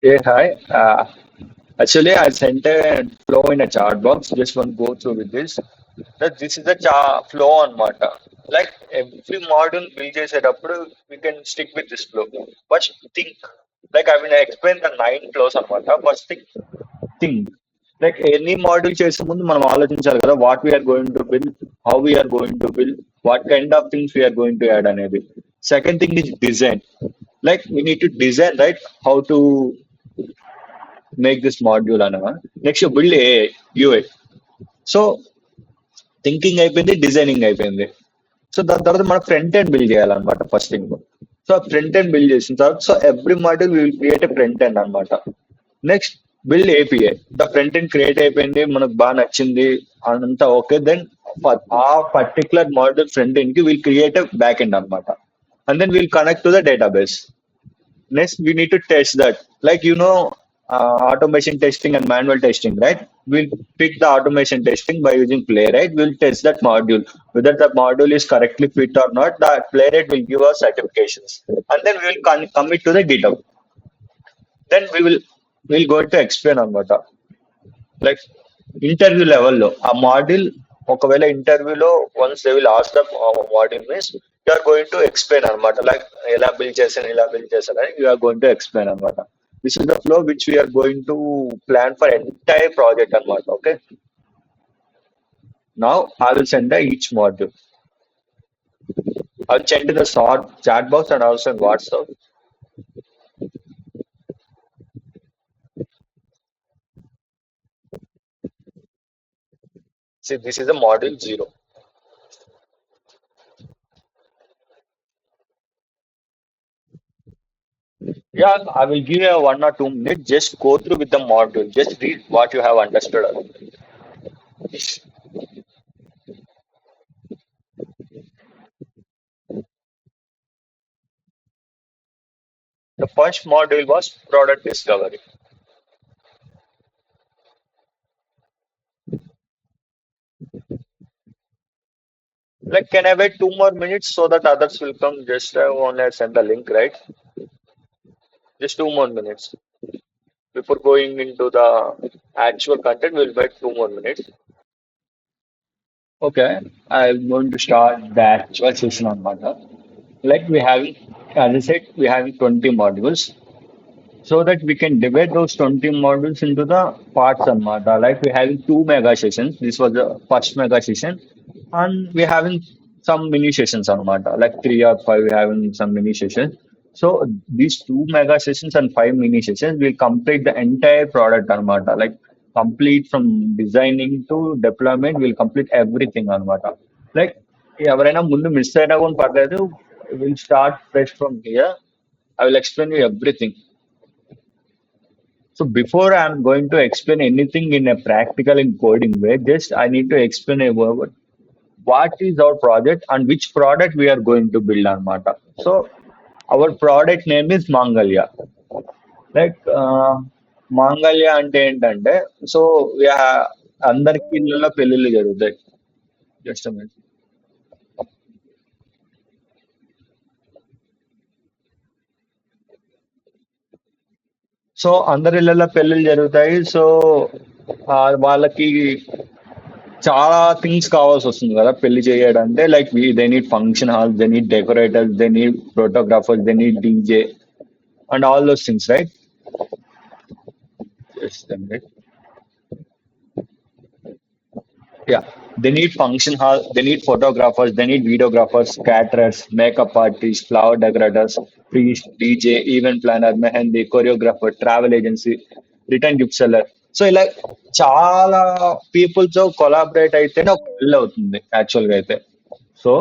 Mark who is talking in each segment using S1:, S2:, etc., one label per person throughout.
S1: Hey, hi. Actually, I sent a flow in a chart box. Just want to go through with this. That this is the flow on Mata. Like every module build చేసేటప్పుడు we can stick with this flow. First think. Like I mean, I explained the nine flows on Mata. First think. Like any module చేసే ముందు మనం ఆలోచించాలి కదా what we are going to build how we are going to build what kind of things we are going to add అనేది second thing is design like we need to design right how to make this module అనగా next build a UI so thinking అయిపోయింది designing అయిపోయింది so దాని తర్వాత మనం front end build చేయాలన్నమాట first thing so front end build చేసిన తర్వాత so every module will create a front end అనమాట next build API the front end create అయిపోయింది మనకు బాగా నచ్చింది అంతా ఓకే దెన్ ఆ పర్టికులర్ మాడ్యూల్ ఫ్రంట్ ఎండ్ కి విల్ క్రియేట్ బ్యాక్ ఎండ్ అనమాట and then will connect to the database next we need to test that like automation testing and manual testing right we'll pick the automation testing by using playwright we'll test that module whether the module is correctly fit or not the playwright will give us certifications and then we will commit to the github then we'll go to explain on what like interview లెవెల్లో ఆ module ఒకవేళ ఇంటర్వ్యూలో once they will ask the module means you are going to explain అనమాట like ఎలా build చేశాను అని you are going to explain అనమాట this is the flow which we are going to plan for entire project అనమాట okay now I will send each module I will send the short chat box and also in WhatsApp see this is a module 0. Yeah, I will give you 1 or 2 minutes. Just go through with the module. Just read what you have understood. The first module was product discovery. Like, can I wait 2 more minutes so that others will come? Just I want to send the link, right? Just 2 more minutes before going into the actual content. We'll wait 2 more minutes. Okay, I'm going to start the actual session on Mata. Like we have, as I said, we have 20 modules. So that we can divide those 20 modules into the parts anamata like we having two mega sessions this was the first mega session and we having some mini sessions anamata like 3 or 5 we having some mini sessions so these two mega sessions and 5 mini sessions will complete the entire product anamata like complete from designing to deployment will complete everything anamata like ఎవరైనా ముందు miss అయినా కూడా పర్లేదు will start fresh from here I will explain you everything so before I'm going to explain anything in a practical and coding way, just I need to explain about what is our project and which product we are going to build on Mata. So our product name is Mangalya. Like Mangalya అంటే ఏంటంటే so అందరికి ఇళ్ళలో పెళ్ళిళ్ళు జరుగుతాయి just so అందరి ఇళ్ళలో పెళ్ళిళ్ళు జరుగుతాయి సో వాళ్ళకి చాలా థింగ్స్ కావాల్సి వస్తుంది కదా పెళ్లి చేయడంటే like they need function hall they need decorators they need photographers they need DJ and all those things right yeah they need function hall they need photographers they need videographers caterers makeup artists flower decorators priest dj event planner mehendi choreographer travel agency return gift seller so ఇలా చాలా people తో collaborate అయితేనే ఒక పెళ్ళి అవుతుంది actual గా అయితే so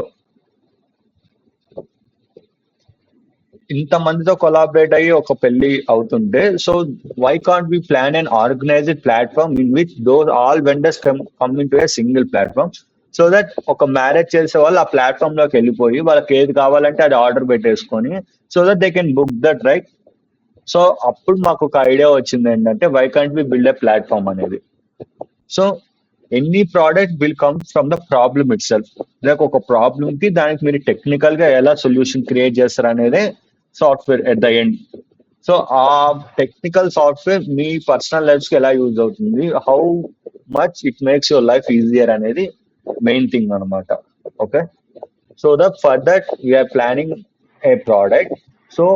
S1: ఇంత మందితో కొలాబరేట్ అయ్యి ఒక పెళ్లి అవుతుంటే so why can't be plan and organized platform in which those all vendors come in to a single platform so that ఒక మ్యారేజ్ చేసే వాళ్ళు ఆ ప్లాట్ఫామ్ లోకి వెళ్ళిపోయి వాళ్ళకి ఏది కావాలంటే అది ఆర్డర్ పెట్టేసుకొని so that they can book that right so అప్పుడు మాకు ఒక ఐడియా వచ్చింది ఏంటంటే why can't we build a platform అనేది so any product will come from the problem itself like ఒక ప్రాబ్లమ్ కి దానికి మీరు టెక్నికల్ గా ఎలా సొల్యూషన్ క్రియేట్ చేస్తారు అనేది software at the end so ఆ టెక్నికల్ సాఫ్ట్వేర్ మీ పర్సనల్ లైఫ్ కి ఎలా యూజ్ అవుతుంది, how much it makes your life easier అనేది మెయిన్ థింగ్ అనమాట. Okay. So for that we're planning a product. So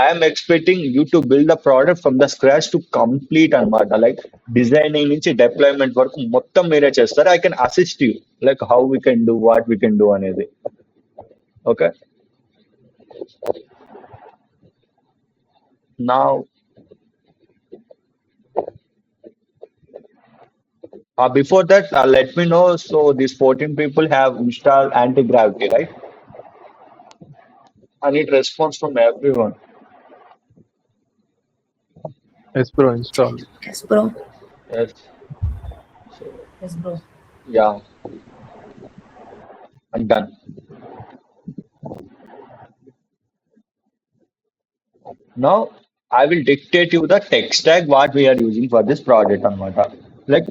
S1: I'm expecting you to build the product from the scratch to complete అనమాట. Like designing నుంచి deployment వరకు మొత్తం మీరే చేస్తారు. I can assist you like how we can do what we can do అనేది. Okay. నా before that, let me know. So these 14 people have installed anti-gravity, right? I need response from everyone.
S2: Yes, bro, install.
S3: Yes, bro.
S1: Yes.
S3: Yes, bro.
S1: Yeah, I'm done. Now I will dictate you the tech stack what we are using for this project, Anmata. Like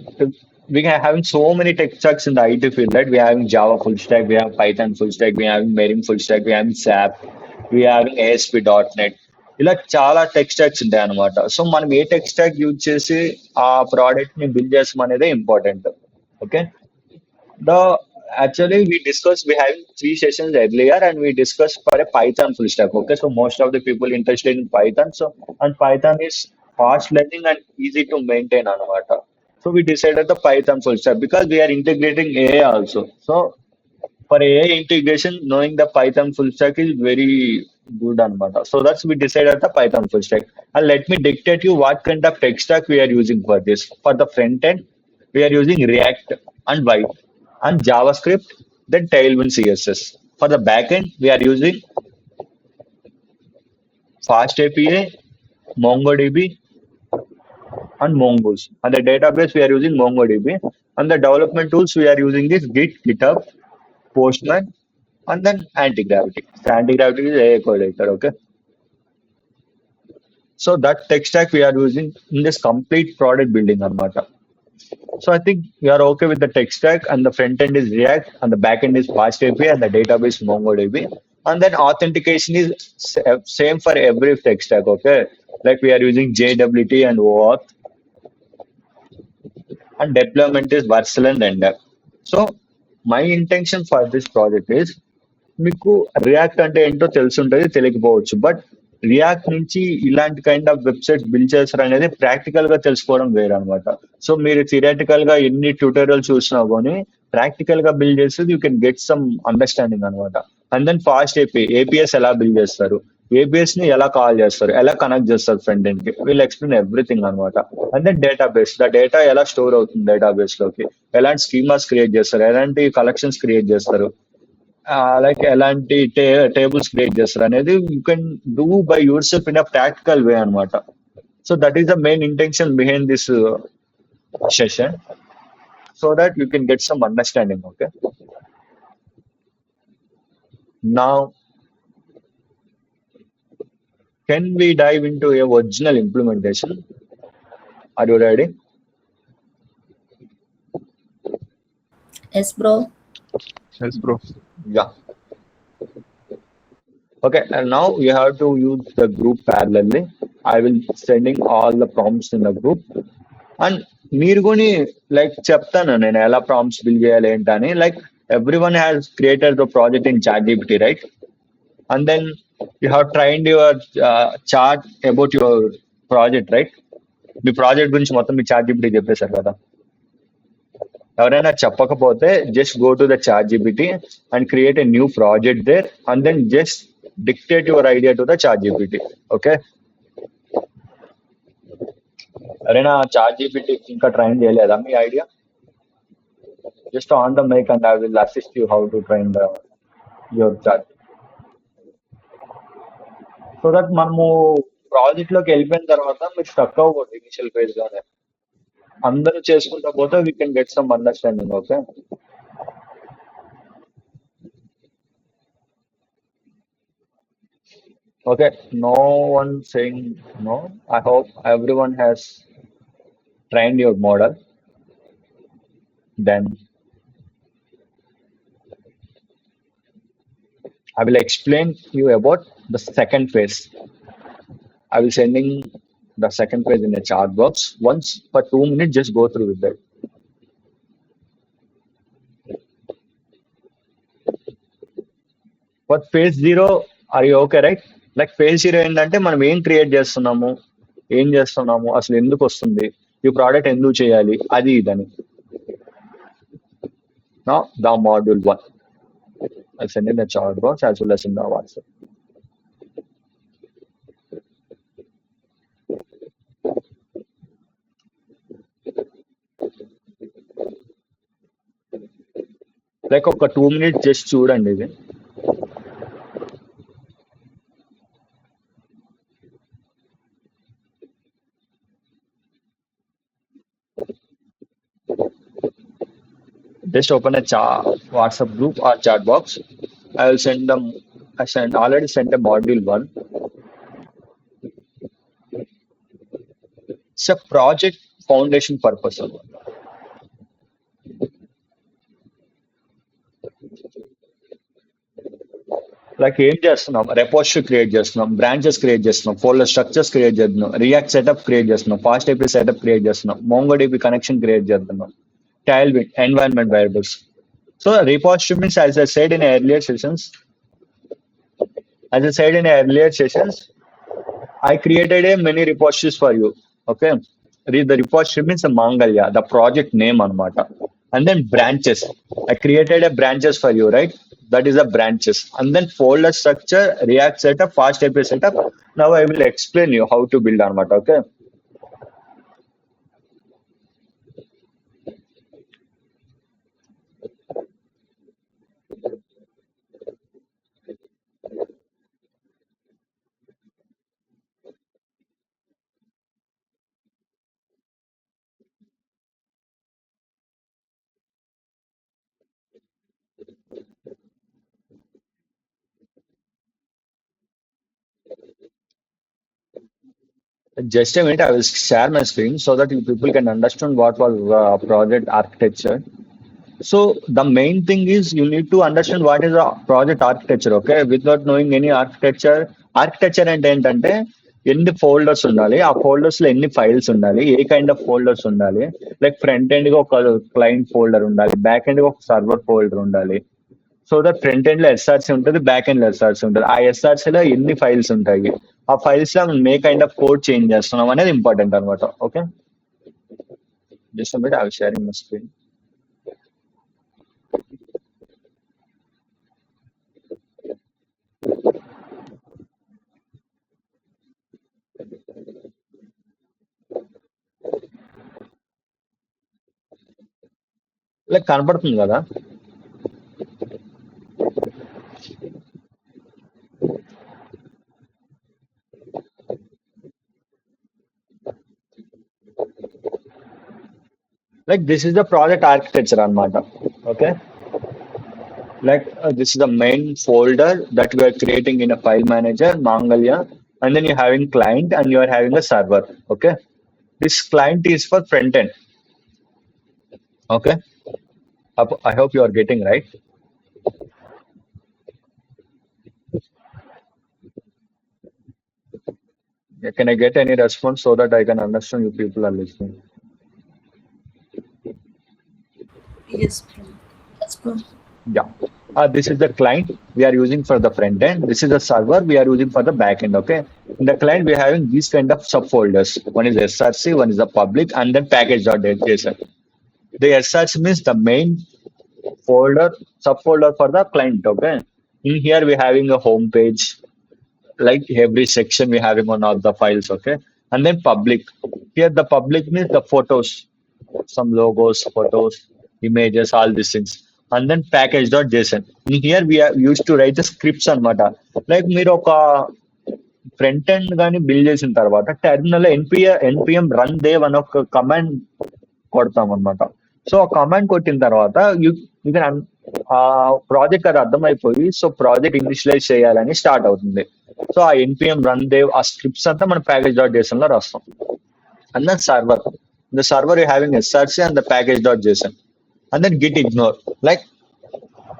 S1: we are having so many tech stacks in the IT field, right? We are having Java full stack, we have Python full stack, we are having Merin full stack, we are having SAP, we are having ASP.NET. ఇలా చాలా tech stocks ఉంటాయి అనమాట. So మనం ఏ tech stock use చేసి ఆ product ని build చేస్తాం అనేది important. Okay. The actually we discussed we having three sessions earlier and we discussed for a Python full stack. Okay, so most of the people interested in Python. So and Python is fast learning and easy to maintain anamata. So we decided the Python full stack because we are integrating AI also. So for AI integration, knowing the Python full stack is very good anamata. So that's we decided the Python full stack. And let me dictate you what kind of tech stack we are using for this. For the front end, we are using React and Vue and JavaScript, then Tailwind CSS. For the backend, we are using Fast API, MongoDB, and Mongoose. And the database, we are using MongoDB. And the development tools, we are using this Git, GitHub, Postman, and then Anti-Gravity. So Anti-Gravity is AI collator, okay? So that tech stack we are using in this complete product building, Armata. So I think we are okay with the tech stack, and the front end is React, and the back end is Fast API, and the database MongoDB. And then authentication is same for every tech stack, okay? Like we are using JWT and OAuth, and deployment is Vercel and Render. So my intention for this project is మీకు react అంటే ఏంటో తెలుసుంటది తెలియకపోవచ్చు, but react నుంచి ఇలాంటి kind of websites build చేస్తారు అనేది practical గా తెలుసుకోవడం వేరు అనమాట. సో మీరు థియరటికల్ గా ఎన్ని ట్యూటోరియల్ చూసినా కానీ ప్రాక్టికల్ గా బిల్డ్ చేసేది you can get some understanding అనమాట. అండ్ దెన్ ఫాస్ట్ ఏపీఎస్ ఎలా బిల్డ్ చేస్తారు, ఏబిఎస్ ని ఎలా కాల్ చేస్తారు, ఎలా కనెక్ట్ చేస్తారు ఫ్రంట్ ఎండ్ కి, వీళ్ళు ఎక్స్ప్లెయిన్ ఎవ్రీథింగ్ అనమాట. And then database, the data ఎలా స్టోర్ అవుతుంది డేటాబేస్ లోకి, ఎలాంటి స్కీమాస్ క్రియేట్ చేస్తారు, ఎలాంటి కలెక్షన్స్ క్రియేట్ చేస్తారు, లైక్ ఎలాంటి టేబుల్స్ క్రియేట్ చేస్తారు అనేది you can do by yourself in a practical way అనమాట. So that is the main intention behind this session, so that you can get some understanding. Okay. Now can we dive into a original implementation? Are you ready?
S3: Yes, bro.
S2: Yes, bro.
S1: Yeah. Okay, and now you have to use the group parallelly. I will sending all the prompts in the group. And మీరు కొని like చెప్తాను నేను ఎలా prompts build చేయాలి ఏంటని. Like every one has created the project in chat GPT, right? And then you have trained your chat about your project, right? మీ project గురించి మొత్తం మీ చాట్ జీపీటీ చెప్పేశారు కదా. ఎవరైనా చెప్పకపోతే just go to the chat GPT and create a new project there and then just dictate your idea to the chat GPT. Okay. ఎవరైనా chat GPT ఇంకా ట్రైన్ చేయలేదా మీ idea? Just on the mic and I will assist you how to train the your chat, so that మనము project లోకి వెళ్ళిపోయిన తర్వాత మీరు stuck అవ్వకూడదు ఇనిషియల్ ఫేజ్ లోనే. అందరూ చేసుకుంటా పోతే we can get some understanding. Okay. Okay, no one saying no. I hope everyone has trained your model. Then I will explain you about the second phase. I will sending the second page in a chat box. Once for 2 minutes, just go through with that. For phase zero, are you okay, right? Like phase zero ఏంటంటే మనం ఏం create చేస్తున్నాము, ఏం చేస్తున్నాము, అసలు ఎందుకు వస్తుంది, ఈ ప్రోడక్ట్ ఎందుకు చేయాలి, అది ఇదని. Now the module one. I'll send in the chat box as well as in the WhatsApp. Like ఒక 2 minutes జస్ట్ చూడండి ఇది. Just open a WhatsApp group or chat box. I will send them. Already sent a module one. It's a project foundation purpose. Like ఏం చేస్తున్నాం, repository create చేస్తున్నాం, branches create చేస్తున్నాం, folder structures create చేస్తున్నాం, React setup create చేస్తున్నాం, FastAPI setup create చేస్తున్నాం, MongoDB connection create చేస్తున్నాం, Tailwind environment variables. So repository means, as I said in earlier sessions, I created a many repositories for you. Okay, the repository means the Mangalya, the project name anamata, and then branches. I created a branches for you, right? That is the branches, and then folder structure, React setup, fast API setup. Now I will explain you how to build anamata. Okay. Just a minute, I will share my screen so that you people can understand what was project architecture. So the main thing is you need to understand what is a project architecture, okay? Without knowing any architecture అంటే ఏంటంటే ఎన్ని folders ఉండాలి, ఆ folders లో ఎన్ని files ఉండాలి, ఏ kind of folders ఉండాలి, like front end గా ఒక క్లయింట్ ఫోల్డర్ ఉండాలి, బ్యాక్ ఎండ్ గా ఒక సర్వర్ ఫోల్డర్ ఉండాలి. సో దట్ ఫ్రంట్ ఎండ్ లో ఎస్ఆర్సీ ఉంటుంది, బ్యాక్ ఎండ్ లో ఎస్ఆర్సీ ఉంటుంది. ఆ ఎస్ఆర్సీ లో ఎన్ని ఫైల్స్ ఉంటాయి, ఆ ఫైల్స్ లో మనం ఏ కైండ్ ఆఫ్ కోడ్ చేంజ్ చేస్తున్నాం అనేది ఇంపార్టెంట్ అనమాట. Okay, just bit I will sharing my screen. Like కనపడుతుంది కదా. Like this is the project architecture anamata. Okay, like this is the main folder that we are creating in a file manager, Mangalya, and then you're having client and you are having a server. Okay, this client is for front end. Okay, I hope you are getting right. Can I get any response so that I can understand you people are listening?
S3: Yes, bro. Yes, bro.
S1: Yeah. This is the client we are using for the front end. This is the server we are using for the back end. Okay. In the client, we are having these kind of subfolders. One is SRC, one is the public, and then package.json. The SRC means the main folder, subfolder for the client. Okay. In here, we are having a home page. Like every section, we are having one of the files. Okay. And then public. Here, the public means the photos, some logos, photos, images, all these things. And then package.json. In here we are used to write the scripts అనమాట. Like మీరు ఒక front end కానీ build చేసిన తర్వాత terminal NPM run Dev అని ఒక command కొడతాం అనమాట. సో ఆ కమాండ్ కొట్టిన తర్వాత యూ కెన్ ప్రాజెక్ట్ అది అర్థమైపోయి సో ప్రాజెక్ట్ ఇనిషియలైజ్ చేయాలని స్టార్ట్ అవుతుంది. సో ఆ ఎన్పిఎం రన్ దేవ్ ఆ స్క్రిప్ట్స్ అంతా మనం package.json లో రాస్తాం. And then server. The server you're having SRC and the package.json. And then git ignore. Like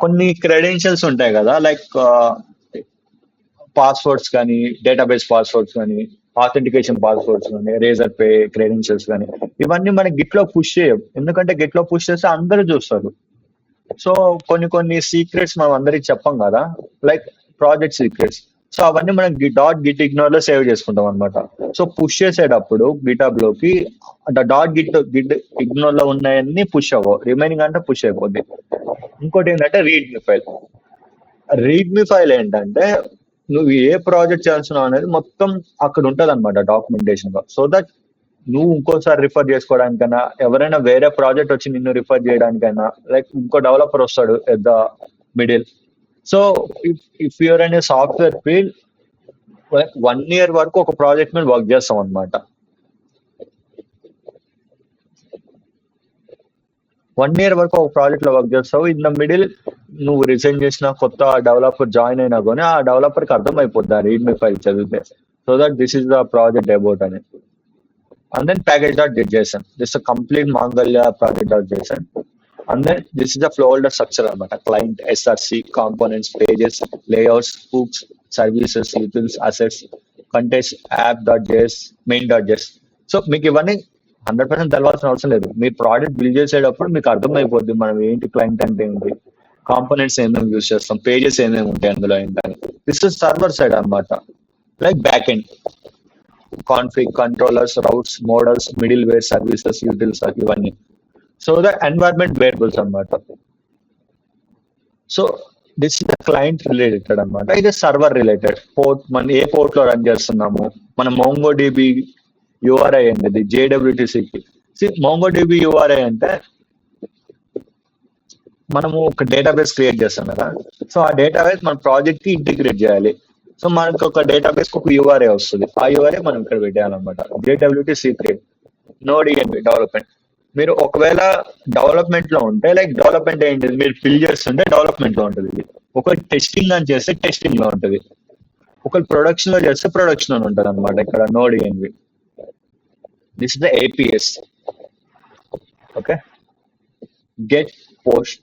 S1: కొన్ని క్రెడెన్షియల్స్ ఉంటాయి కదా, లైక్ పాస్వర్డ్స్ కానీ, డేటాబేస్ పాస్వర్డ్స్ కానీ, ఆథెంటికేషన్ పాస్వర్డ్స్ కానీ రేజర్ పే క్రెడెన్షియల్స్ కానీ ఇవన్నీ మనం గిట్ లో పుష్ చేయం, ఎందుకంటే గిట్ లో పుష్ చేస్తే అందరూ చూస్తారు. సో కొన్ని కొన్ని సీక్రెట్స్ మనం అందరికి చెప్పం కదా, లైక్ ప్రాజెక్ట్ సీక్రెట్స్. సో అవన్నీ మనం గిట్ ఇగ్నోర్ లో సేవ్ చేసుకుంటాం అనమాట. సో పుష్ చేసేటప్పుడు గిటాబ్ లోకి గిట్ ఇగ్నోర్ లో ఉన్నాయన్నీ పుష్ అవ్వవు, రిమైనింగ్ అంటే పుష్ అయిపోద్ది. ఇంకోటి ఏంటంటే రీడ్మీ ఫైల్. రీడ్మీ ఫైల్ ఏంటంటే నువ్వు ఏ ప్రాజెక్ట్ చేస్తున్నావు అనేది మొత్తం అక్కడ ఉంటది అనమాట డాక్యుమెంటేషన్ లో. సో దట్ నువ్వు ఇంకోసారి రిఫర్ చేసుకోవడానికైనా, ఎవరైనా వేరే ప్రాజెక్ట్ వచ్చి నిన్ను రిఫర్ చేయడానికైనా, లైక్ ఇంకో డెవలపర్ వస్తాడు at the middle. So if you're అనే సాఫ్ట్వేర్ ఫీల్డ్ 1 year వరకు ఒక ప్రాజెక్ట్ మీద వర్క్ చేస్తాం అనమాట. 1 year వరకు ఒక ప్రాజెక్ట్ లో వర్క్ చేస్తావు. ఇన్ ద మిడిల్ నువ్వు రిజైన్ చేసిన కొత్త డెవలపర్ జాయిన్ అయినా కానీ ఆ డెవలపర్ కి అర్థమైపోద్ది ఆ రీడ్మీ ఫైల్ చదివితే. So that this is the project about అని. And then package.json. This is a complete Mongolia project.json. And then this is the flow holder structure అనమాట. Client, SRC, components, pages, layouts, hooks, services, utils, assets, context, app.js, main.js. So మీకు ఇవన్నీ 100% తెలవాల్సిన అవసరం లేదు. మీ product build చేసేటప్పుడు మీకు అర్థమైపోద్ది మనం ఏంటి, క్లయింట్ అంటే ఏంటి, కాంపోనెంట్స్ ఏమేమి యూజ్ చేస్తాం, పేజెస్ ఏమేమి ఉంటాయి అందులో ఏంటని. దిస్ ఇస్ సర్వర్ సైడ్ అనమాట, like back end config, controllers, routes, models, middleware, services, utils ఇవన్నీ. సో ద ఎన్వైరన్మెంట్ వేరియబుల్స్ అన్నమాట. So this is the client related అనమాట. ఇది సర్వర్ రిలేటెడ్. పోర్ట్ మనం ఏ పోర్ట్ లో రన్ చేస్తున్నాము, మన MongoDB యూఆర్ఐ ఏంటిది, JWTCకి. MongoDB యూఆర్ఐ అంటే మనము ఒక డేటాబేస్ క్రియేట్ చేస్తాం కదా. సో ఆ డేటాబేస్ మన ప్రాజెక్ట్ కి ఇంటిగ్రేట్ చేయాలి. సో మనకి ఒక డేటాబేస్ కి ఒక యూఆర్ఐ వస్తుంది, ఆ యూఆర్ఐ మనం ఇక్కడ పెట్టాలన్నమాట. JWT secret NodeMB development. మీరు ఒకవేళ డెవలప్మెంట్ లో ఉంటే, లైక్ డెవలప్మెంట్ ఏంటి, మీరు ఫిల్ చేస్తుంటే డెవలప్మెంట్ లో ఉంటుంది ఇది. ఒక టెస్టింగ్ అని చేస్తే టెస్టింగ్ లో ఉంటుంది, ఒక ప్రొడక్షన్ లో చేస్తే ప్రొడక్షన్ లో ఉంటుంది అనమాట. ఇక్కడ NodeMB. This is the APS. Okay, get post.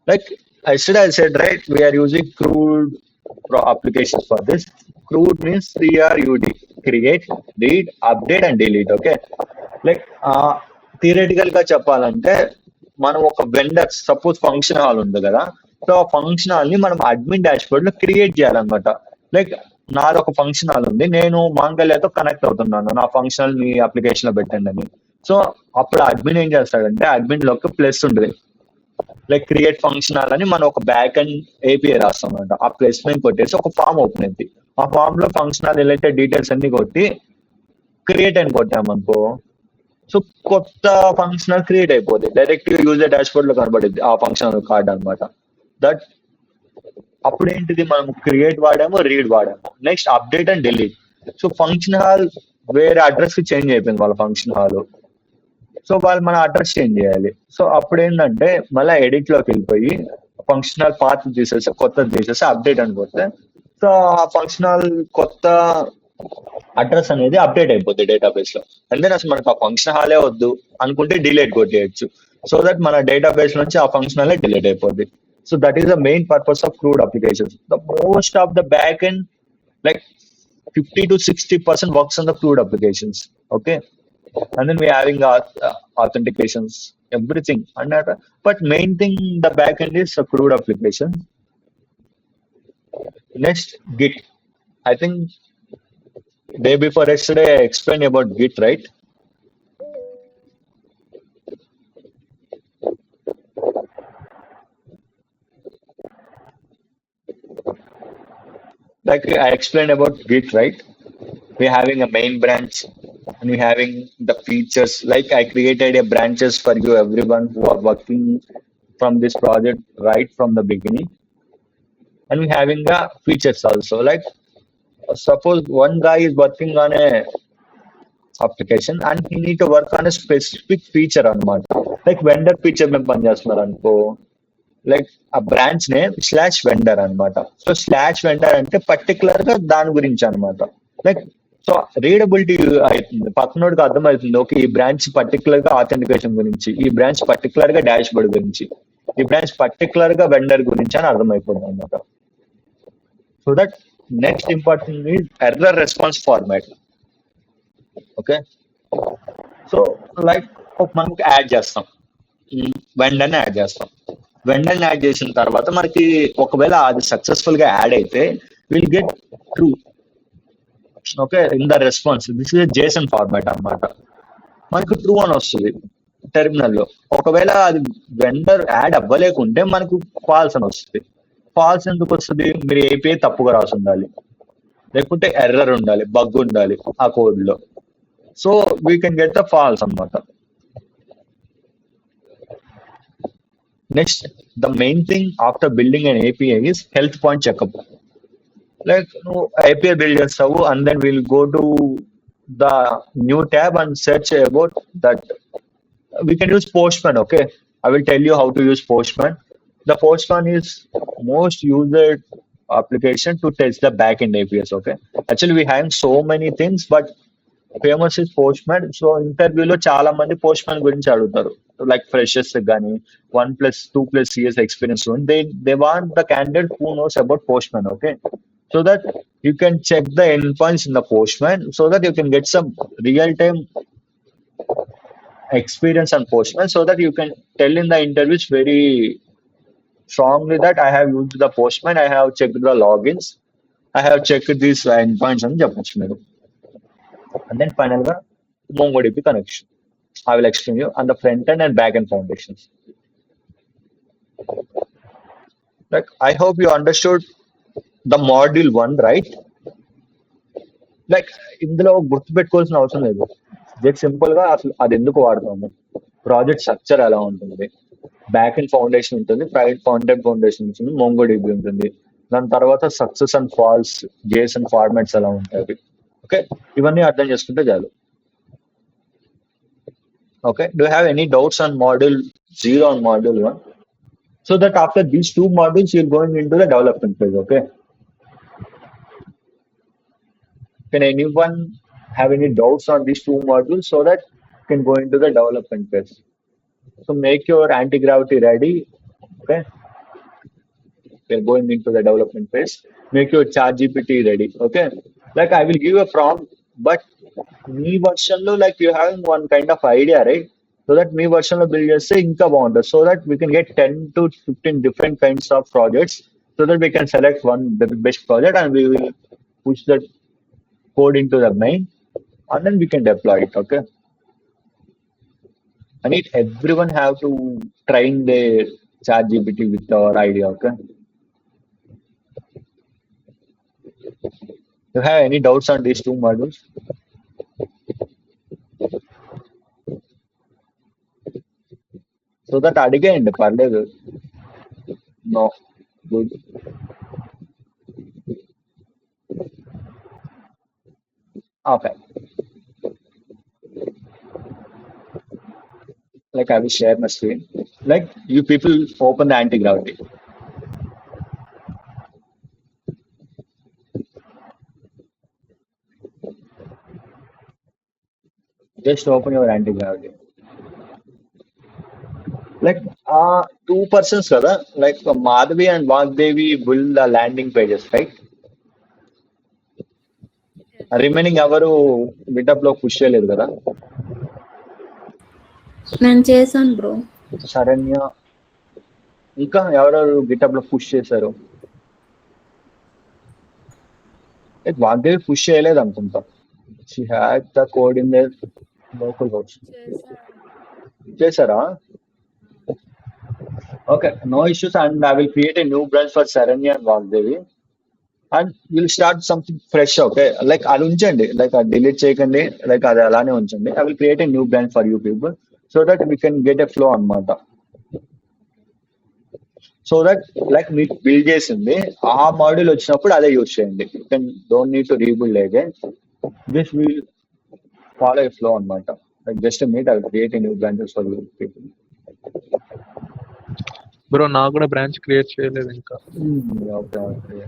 S1: Like I said, right? We are using CRUD applications for this. CRUD means CRUD: create, read, update, and delete. Okay, like theoretical గా చెప్పాలంటే మనం ఒక vendor, suppose function hall ఉంది కదా. So ఆ function hall ని మనం admin dashboard లో క్రియేట్ చేయాలన్నమాట. లైక్ నాది ఒక ఫంక్షన్ హాల్ ఉంది, నేను మాంగళ్యతో కనెక్ట్ అవుతున్నాను, నా ఫంక్షన్ హాల్ మీ అప్లికేషన్ లో పెట్టండి అని. సో అప్పుడు అడ్మిన్ ఏం చేస్తాడంటే, అడ్మిన్ లోకి ప్లస్ ఉంటుంది, లైక్ క్రియేట్ ఫంక్షన్ అని మనం ఒక బ్యాక్ అండ్ ఏపీఐ రాస్తాం అనమాట. ఆ ప్లేస్మెంట్ కొట్టేసి ఒక ఫామ్ ఓపెన్ అయింది. ఆ ఫామ్ లో ఫంక్షనల్ రిలేటెడ్ డీటెయిల్స్ అన్ని కొట్టి క్రియేట్ అని కొట్టామనుకో, సో కొత్త ఫంక్షనల్ క్రియేట్ అయిపోతుంది. డైరెక్ట్ యూజర్ డాష్బోర్డ్ లో కనబడింది ఆ ఫంక్షనల్ కార్డ్ అనమాట. దట్ అప్పుడు ఏంటిది, మనం క్రియేట్ వాడాము, రీడ్ వాడాము. Next update and delete. So function hall వేరే అడ్రస్ కి చేంజ్ అయిపోయింది వాళ్ళ ఫంక్షన్ హాల్. సో వాళ్ళు మన అడ్రస్ చేంజ్ చేయాలి. సో అప్పుడు ఏంటంటే మళ్ళీ ఎడిట్ లోకి వెళ్ళిపోయి ఫంక్షనల్ పాత్ తీసేసి కొత్తది తీసేసి అప్డేట్ అని కొడితే, సో ఆ ఫంక్షనల్ కొత్త అడ్రస్ అనేది అప్డేట్ అయిపోద్ది డేటాబేస్ లో. అండ్ దెన్ అసలు మనకు ఆ ఫంక్షన్ హాలే వద్దు అనుకుంటే డిలీట్ కొట్టేయచ్చు. సో దట్ మన డేటాబేస్ నుంచి ఆ ఫంక్షన్ హాలే డిలీట్ అయిపోద్ది. So that is the main purpose of CRUD applications. The most of the back end, like 50 to 60% works on the CRUD applications. Okay, and then we're having authentications, everything. But main thing, the backend is a CRUD application. Next, Git. I think day before yesterday I explained about Git, right? Like I explained about Git, right? We're having a main branch and we're having the features. Like I created a branches for you, everyone who are working from this project right from the beginning. And we're having the features also. Like suppose one guy is working on a application and he need to work on a specific feature అనమాట. Like vendor feature మేము పనిచేస్తున్నారు అనుకో, like ఆ branch name /vendor అనమాట. So /vendor అంటే particular గా దాని గురించి అనమాట. లైక్ సో రీడబిలిటీ అవుతుంది, పక్కనోడికి అర్థమవుతుంది. ఓకే, ఈ బ్రాంచ్ పర్టికులర్ గా ఆథెంటికేషన్ గురించి, ఈ బ్రాంచ్ పర్టికులర్ గా డాష్ బోర్డ్ గురించి, ఈ బ్రాంచ్ పర్టికులర్ గా వెండర్ గురించి అని అర్థమైపోతుంది అనమాట. So that next important is error response format. Okay. So like మనం యాడ్ చేస్తాం, వెండర్ని యాడ్ చేస్తాం. వెండర్ని యాడ్ చేసిన తర్వాత మనకి ఒకవేళ అది సక్సెస్ఫుల్ గా యాడ్ అయితే will get true. Okay, in the response this is Jason format అన్నమాట. మనకు ట్రూ అని వస్తుంది టెర్మినల్లో. ఒకవేళ అది వెండర్ యాడ్ అవ్వలేకుంటే మనకు ఫాల్స్ అని వస్తుంది. ఫాల్స్ ఎందుకు వస్తుంది? మీరు ఏపీఐ తప్పుగా రాసి ఉండాలి, లేకుంటే ఎర్రర్ ఉండాలి, బగ్ ఉండాలి ఆ కోడ్ లో. So we can get the flows అన్నమాట. Next, the main thing after building and API is health point checkup. Like నువ్వు ఏపీఐ బిల్డ్ చేస్తావు and then will go to the new tab and search about that. We can use Postman. Okay, I will tell you how to use Postman. The Postman is most used application to test the backend APIs. Okay, actually we have so many things, but famous is post man. So ఇంటర్వ్యూలో చాలా మంది post man గురించి అడుగుతారు, like freshers కానీ 1+2+years experience. They want the candidate who knows about Postman. Okay, so that you can check the end points in the Postman, so that you can get some real time experience on Postman, so that you can tell in the interviews very strongly that I have used the Postman, I have checked the logins, I have checked these endpoints అని చెప్పొచ్చు మీరు. And then final గా MongoDB connection. I will explain you on the front end and back end foundations. Like I hope you understood the module 1, right? Like ఇందులో గుర్తుపెట్టుకోవాల్సిన అవసరం లేదు. Just simple గా అసలు అది ఎందుకు వాడతాము, ప్రాజెక్ట్ స్ట్రక్చర్ ఎలా ఉంటుంది, బ్యాక్ అండ్ ఫౌండేషన్ ఉంటుంది, ఫ్రంట్ ఎండ్ ఫౌండేషన్ ఉంటుంది, మోంగోడిబి ఉంటుంది, దాని తర్వాత success and false JSON formats ఎలా ఉంటాయి. ఓకే, ఇవన్నీ అర్థం చేసుకుంటే చాలు. Okay, do have any doubts on module 0 on module 1? So that after these 2 modules you're going in to the development phase. Okay, can anyone have any doubts on these 2 modules so that you can go into the development phase? So make your anti-gravity ready. Okay, we're going into the development phase. Make your chat GPT ready. Okay, like I will give a prompt, but me version lo like you having one kind of idea, right? So that me version lo build చేస్తే ఇంకా బాగుంటుంది, so that we can get 10 to 15 different kinds of projects, so that we can select one the best project and we will push that code into the main, and then we can deploy it. Okay, I need everyone have to train their chat GPT with our idea. Okay, you have any doubts on these 2 modules? So that అడిగేయండి పర్లేదు. No, good. Okay, like I will share my screen. Like you people open the anti-gravity. Just open your anti-gravity. Like 2 persons కదా, like Madhavi and Vagdevi build the landing pages, right? Remaining ఎవరు బిటప్ లో push చేయలేదు కదా.
S3: నేను చేశాను bro.
S1: Saranya ఇంకా ఎవరెవరు get-up లో పుష్ చేశారు? వాగ్దేవి పుష్ చేయలేదు అనుకుంటా. She had the code in their localhost. చేశారా? Okay, no issues. And I will create a new branch for Saranya and Vagdevi and will start something fresh. Okay, like అది ఉంచండి, like అది delete చేయకండి, like అది అలానే ఉంచండి. I will create a new branch for you people so that we can get a flow అన్నమాట. So that like మీకు build చేసింది ఆ మాడ్యూల్ వచ్చినప్పుడు అదే యూజ్ చేయండి. You can don't need to rebuild again, this will follow a flow అన్నమాట. Like just meet I will create a new branches for you people.
S2: Bro నాకు కూడా branch create చేయలేదు ఇంకా.
S1: Okay okay,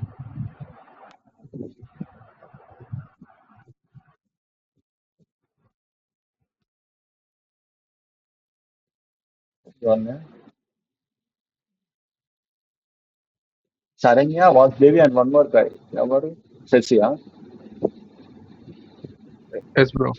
S1: Saranya, Vagdevi and one more guy. ఎవరు? శశియా?
S2: Yes, bro.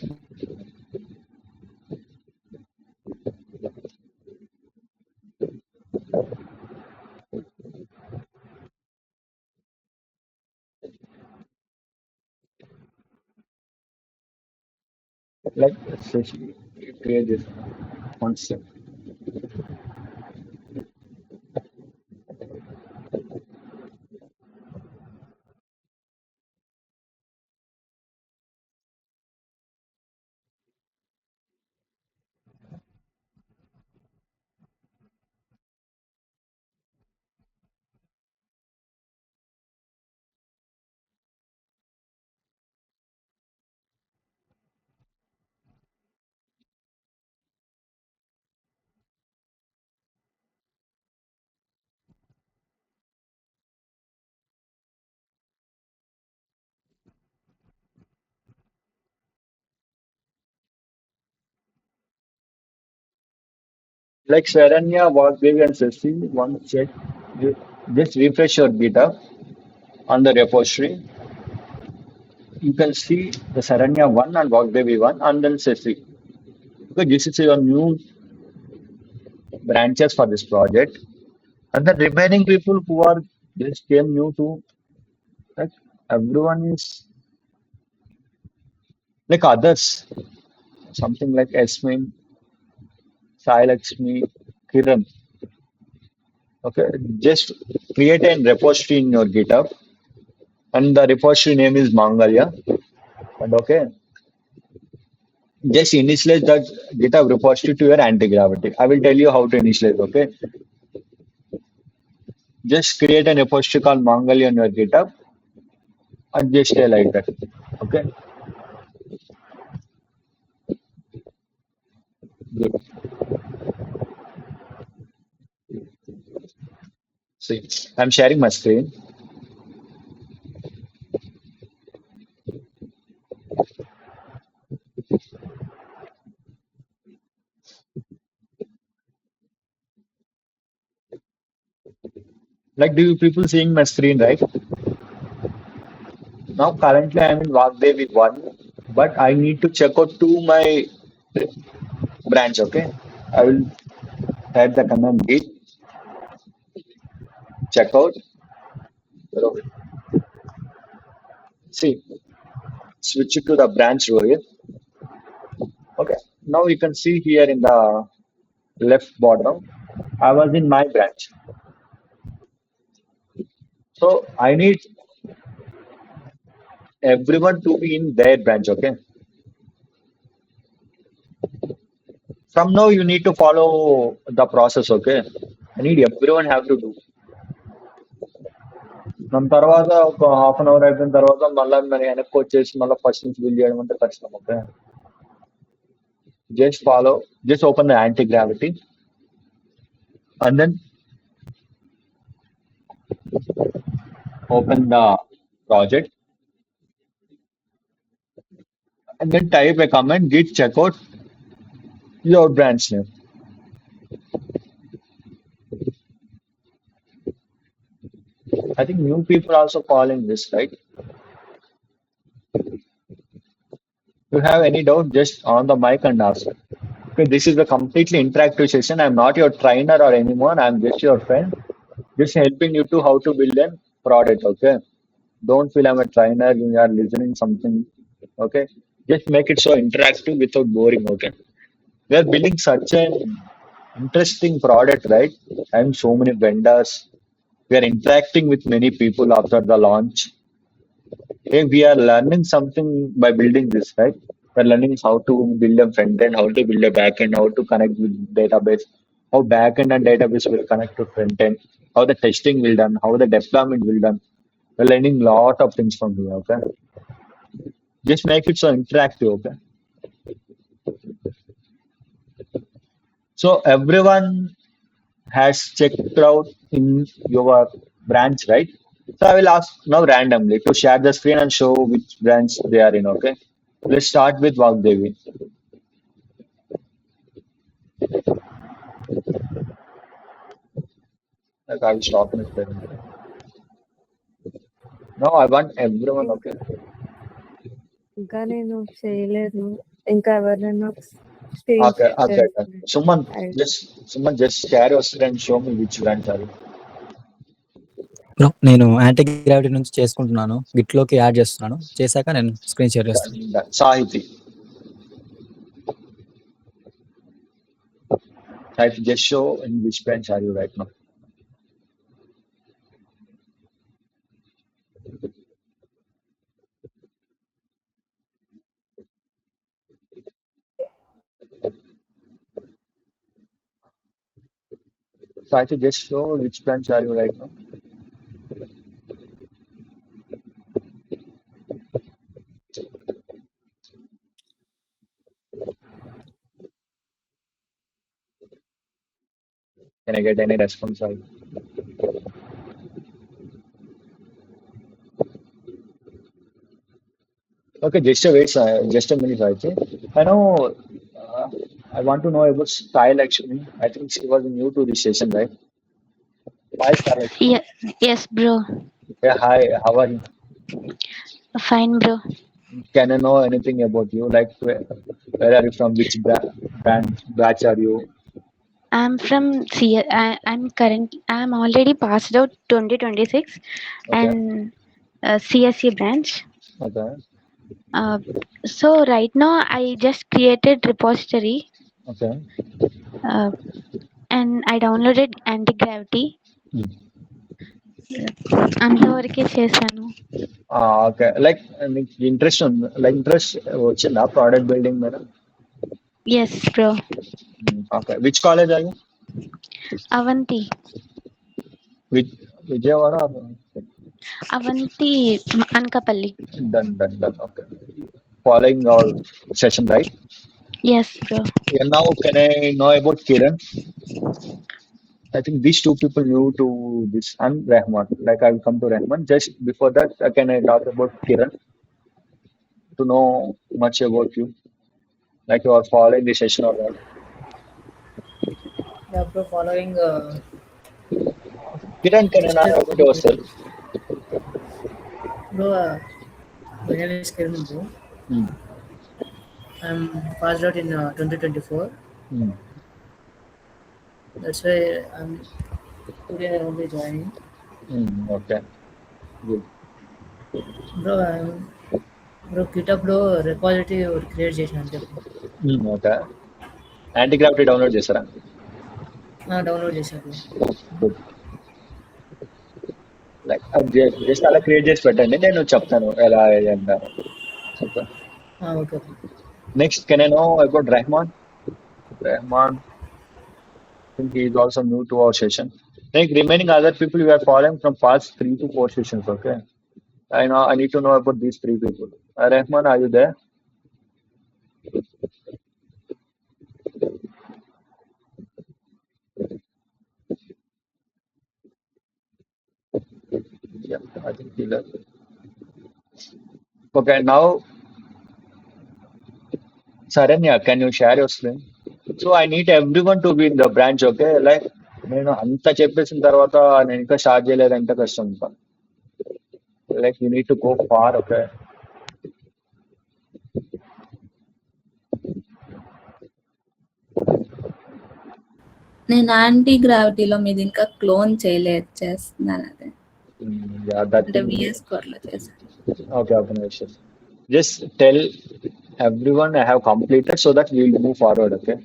S1: Like especially create this concept. Like Sharanya, Vasudev, and Ceci, one check. You just refresh your GitHub on the repository. You can see the Saranya 1 and Vasudevi 1 and then Ceci. Okay, this is your new branches for this project. And the remaining people who are just came new to, like everyone is like others, something like Esmin, Sai Lakshmi, Kiran. Okay, just create a repository in your GitHub, and the repository name is Mangalya. And okay, just initialize that GitHub repository to your anti-gravity. I will tell you how to initialize. Okay, just create a repository called Mangalya on your GitHub and just stay like that. Okay, good. See, I'm sharing my screen. Like, do you people seeing my screen, right? Now, currently, I'm in Vagdevi 1, but I need to check out to my branch. Okay, I will type the command git checkout. See, switch it to the branch row here. Okay, now you can see here in the left bottom, I was in my branch. So I need everyone to be in their branch. Okay, from now you need to follow the process. Okay, I need everyone have to do. దాని తర్వాత ఒక half an hour అయిపోయిన తర్వాత మళ్ళీ మరి వెనక్కి వచ్చేసి మళ్ళీ ఫస్ట్ నుంచి బిల్ చేయడం అంటే కష్టం. Okay, just follow, just open the Antigravity and then open the project and then type a comment git checkout your branch name. I think new people also calling this, right? You have any doubt, just on the mic and ask. Okay, this is a completely interactive session. I'm not your trainer or anyone. I'm just your friend, just helping you to how to build a product. Okay, don't feel I'm a trainer. You are listening something. Okay, just make it so interactive without boring. Okay, we are building such an interesting product, right? And so many vendors. We are interacting with many people after the launch. Hey, we are learning something by building this, right? We're learning how to build a front end, how to build a back end, how to connect with database, how back end and database will connect to front end, how the testing will done, how the deployment will done. We're learning lot of things from here, okay? Just make it so interactive, okay? So everyone has checked out in your branch, right? So I will ask now randomly to share the screen and show which branch they are in, okay? Let's start with Vagdevi. Like I will stop my screen. Now I want everyone, okay?
S4: ఇంకా నేను చేయలేదు. ఇంకా ఎవరైనా screen
S1: Okay, okay, okay.
S4: చేస్తే
S1: Suman, just share your screen and show me which branch are you.
S5: Bro నేను anti gravity నుంచి చేసుకుంటున్నాను. గిట్లోకి add చేస్తున్నాను. చేశాక నేను స్క్రీన్ షేర్ చేస్తాను.
S1: Sahiti. Sahiti, just show in which branch are you right now. Sahiti, just show which branch are you right now. Can I get any response? Sahiti? Okay, just a minute, Sahiti. I know. I want to know about style actually. I think she was new to this session, right? Hi, style.
S6: Yeah, yes, bro.
S1: Yeah, hi. How are you?
S6: Fine, bro.
S1: Can I know anything about you? Like, where are you from? Which batch are you?
S6: I'm from C. I'm already passed out 2026
S1: Okay,
S6: and CSE branch.
S1: okay,
S6: Uh, so right now I just created repository
S1: okay.
S6: uh, and I downloaded anti-gravity.
S1: Hmm.
S6: అంతవరకే చేశాను.
S1: Okay. Like, interest వచ్చిందా product building మీద?
S6: Yes bro.
S1: Okay. Which college are you?
S6: Avanthi
S1: Vijayawada?
S6: Avanthi Anakapalli.
S1: Done. Okay. Following our session, right?
S6: Yes bro.
S1: And now, can I know about Kiran? I think these two people new to this and Rahman. Like, I will come to Rahman. Just before that, can I talk about Kiran to know much about you? Like, you are following the session or not?
S7: Yeah, bro, following
S1: Kiran, can I know about yourself?
S7: bro, my name is Kiran, bro.
S1: Hmm.
S7: I'm passed out in 2024.
S1: Hmm.
S7: That's why I'm today I only joining.
S1: Okay. Good.
S7: Bro, bro, GitHub లో repository create చేసిన అంతే
S1: Okay. Anti-gravity download చేస్తారా?
S7: Download చేశాను.
S1: Good. Like, just అలా create చేసి పెట్టండి, నేను చెప్తాను ఎలా అంటారు.
S7: Okay.
S1: Next, can I know about Rahman? Rahman, I think he is also new to our session. Like, remaining other people you are following from past 3 to 4 sessions, okay? I need to know about these 3 people. Rahman, are you there? Yeah, I think he left. Okay, now, Saranya, can you share your screen? So I need everyone to be in the branch, okay? Like, నేను అంతా చెప్పేసిన తర్వాత నేను ఇంకా start చేయలేదంటే కష్టం ఇంకా. Like, you need to go far, okay?
S3: నేను యాంటీ గ్రావిటీలో మీది ఇంకా క్లోన్ చేయలేదు, చేస్తున్నాను అదే.
S1: Yeah, that
S3: అంటే
S1: thing.
S3: విఎస్ కోడ్ లో చేశాను.
S1: Okay, okay. Just tell everyone I have completed so that we will move forward, okay?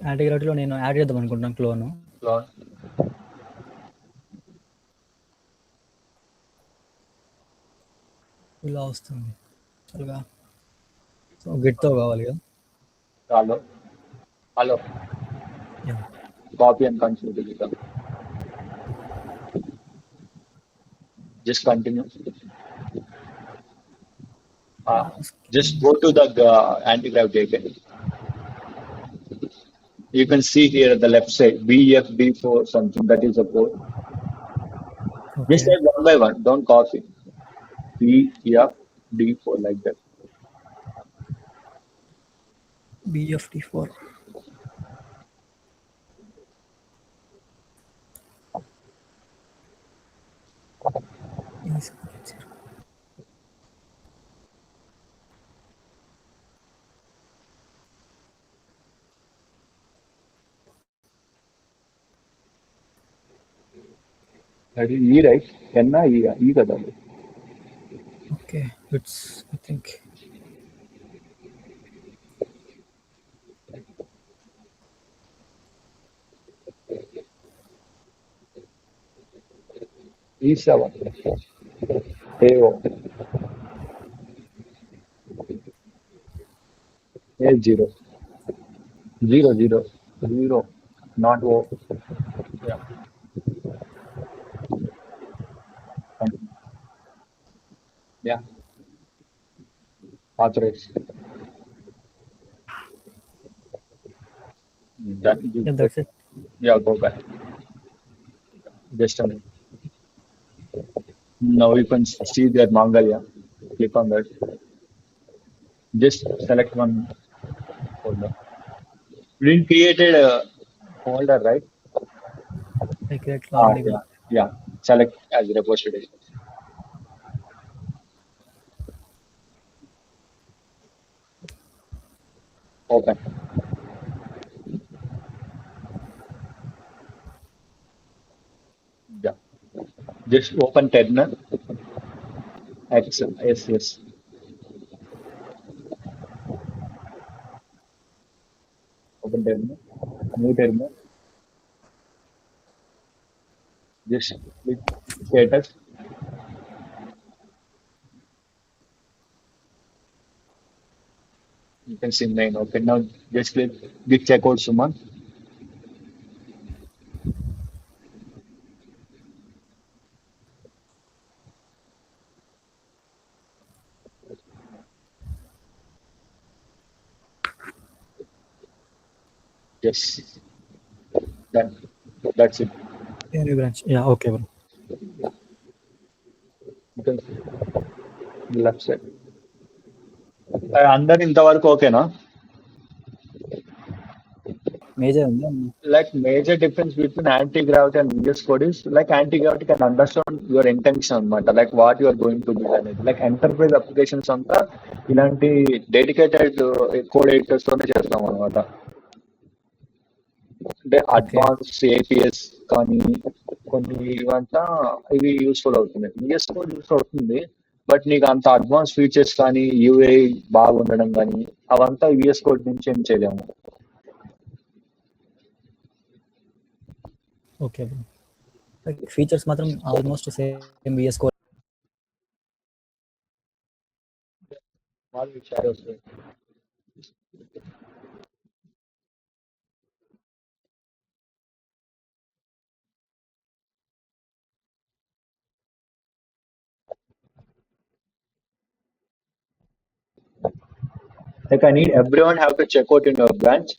S5: యాంటీ గ్రావిటీలో నేను యాడ్ చేద్దాం అనుకుంటున్నాను క్లోను. ఇలా వస్తుంది అలాగా. సో గిట్తో కావాలి కదా.
S1: Hello.
S5: Yeah.
S1: Copy and continue. Just continue. Just go to the anti-gravity again. You can see here at the left side, BFD4 something, that is the code.
S5: Okay.
S1: Just say one by one, don't copy. BFD4 like that.
S5: BFT4.
S1: అది ఈ right ఎన్నా ఈ కదా అది.
S5: Okay, it's I think
S1: E7 AO A0 0 not O. Yeah. Yeah. Authorized.
S5: yeah, that's it.
S1: Yeah, go back. Just a minute. Now you can see their Mangalia. Click on that. Just select one folder. You didn't created a folder, right?
S5: I create already.
S1: Yeah. Yeah. Select as repository. Open. Yeah. Just open terminal. X. Yes. Open terminal. New terminal. Just click status. You can see 9. Okay. Now just click git checkout Suman. Yes. Done. That's it.
S5: Any branch. Yeah, okay, bro.
S1: You can see left side. అందరు ఇంతవరకు ఓకేనా?
S5: Major ఉందా?
S1: Like major difference between anti-gravity and VS Code is like anti-gravity can understand your intention అన్నమాట, like what you are going to build అనేది. Like enterprise applications అంతా ఇలాంటి dedicated code editors తోనే చేస్తాం అనమాట. అంటే అడ్వాన్స్ ఏపీఎస్ కానీ కొన్ని ఇవంతా ఇవి యూస్ఫుల్ అవుతుంది. VS Code యూస్ అవుతుంది, బట్ నీకు అంత అడ్వాన్స్ ఫీచర్స్ కానీ యూఐ బాగుండడం కానీ అవంతా VS Code నుంచి ఏం చేయలేము.
S5: Okay, bro. Like features మాత్రం almost same VS Code.
S1: వాళ్ళు shadows. Like I need everyone have to check out in your branch,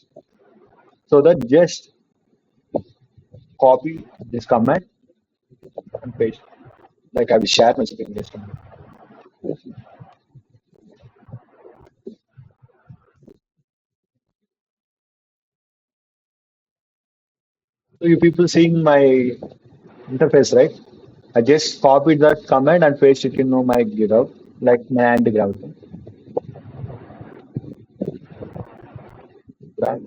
S1: so that just copy this command and paste. Like I will share my screen just a minute. So you people seeing my interface, right? I just copied that command and paste it in my GitHub, like my anti-gravity. Branch.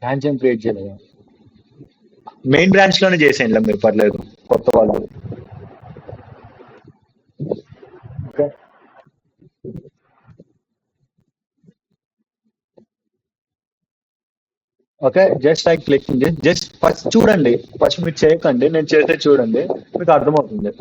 S1: Branch ఏం create చేయలేదు. Main branch లోనే చేసేయండి మీరు, పర్లేదు కొత్త వాళ్ళు. Okay, okay. Just like clicking just first చూడండి, first మీరు చేయకండి, నేను చేస్తే చూడండి, మీకు అర్థమవుతుంది.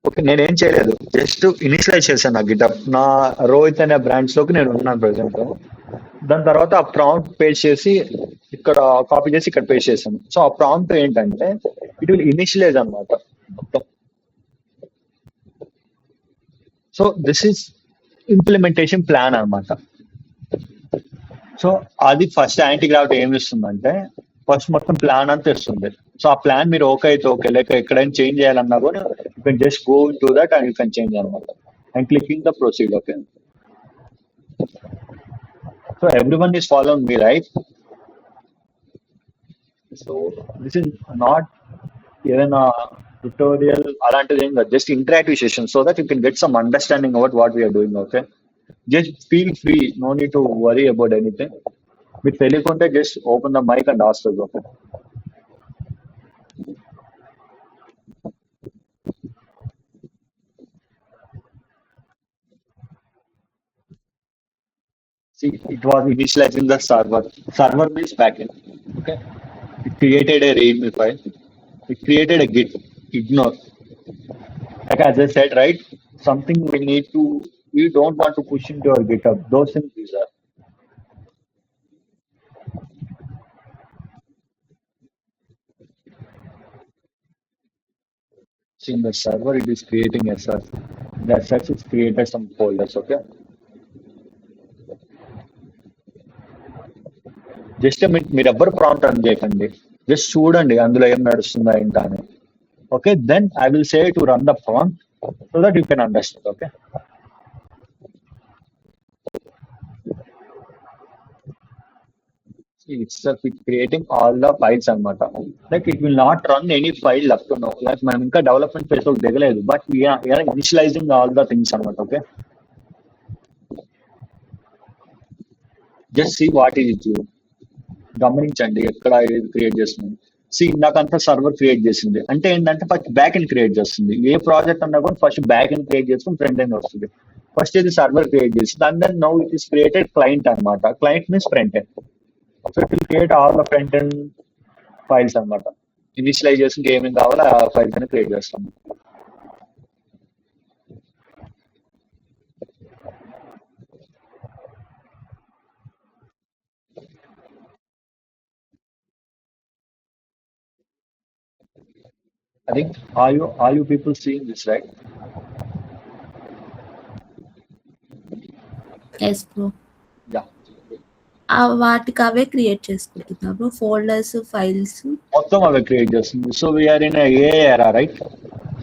S1: ఓకే, నేనేం చేయలేదు, జస్ట్ ఇనిషియలైజ్ చేశాను నా గిటప్. నా రోహిత్ అనే బ్రాంచ్ లోకి నేను ఉన్నాను ప్రెసెంట్. దాని తర్వాత ఆ ప్రాంప్ట్ పేస్ట్ చేసి ఇక్కడ కాపీ చేసి ఇక్కడ పేస్ట్ చేశాను. సో ఆ ప్రాంప్ట్ ఏంటంటే ఇట్ విల్ ఇనిషియలైజ్ అనమాట మొత్తం. So this is implementation plan అనమాట. సో అది ఫస్ట్ యాంటీ గ్రావిటీ ఏమి ఇస్తుందంటే ఫస్ట్ మొత్తం ప్లాన్ అంతా ఇస్తుంది. సో ఆ ప్లాన్ మీరు ఓకే అయితే ఓకే, లేక ఎక్కడైనా చేంజ్ చేయాలన్నా కూడా you can just go to that and you can change అనమాట and clicking the proceed. Okay, so every one is following me right. So this is not ఏదైనా tutorial అలాంటిది ఏం కాదు, just interactive session so that you can get some understanding about what we are doing. Okay, just feel free, no need to worry about anything. మీకు తెలియకుంటే just open the mic and ask. Okay, see it was initializing the server. Server means backend. Okay, it created a readme file, it created a git ignore. Like as I said, right, something we don't want to push into our GitHub, those things these are. See in the server it is creating a search. That search is created some folders. Okay, just మీరు ఎవ్వరు prompt run చేయకండి, just చూడండి అందులో ఏం నడుస్తుందా ఏంటా అని. Okay, then I will say to run the prompt so that you can understand. Okay, it's creating all the files అనమాట. Like it will not run any file up to no, like మనం ఇంకా development phase లో దిగలేదు, but we are initializing all the things అనమాట. Okay, just see what is it, గమనించండి ఎక్కడ create చేస్తుంది. C ఇందాకంతా server create చేసింది అంటే ఏంటంటే ఫస్ట్ బ్యాక్ ఎండ్ క్రియేట్ చేస్తుంది. ఏ ప్రాజెక్ట్ అన్నా కూడా ఫస్ట్ బ్యాక్ ఎండ్ క్రియేట్ చేసుకుని ఫ్రంట్ ఎండ్ వస్తుంది. ఫస్ట్ ఇది సర్వర్ క్రియేట్ చేసింది and then now it is created client అనమాట. Client means front end. So it will create all the front end files అనమాట. Initialization ఏమేమి కావాలో ఆ ఫైల్స్ అని క్రియేట్ చేస్తాం. I think are you people seeing this, right?
S3: Yes bro.
S1: Yeah.
S3: వాటికి అవే create చేసుకుంటున్నా బ్రో, ఫోల్డర్స్ ఫైల్స్
S1: మొత్తం అవే క్రియేట్ చేస్తుంది. So we're in a era, right?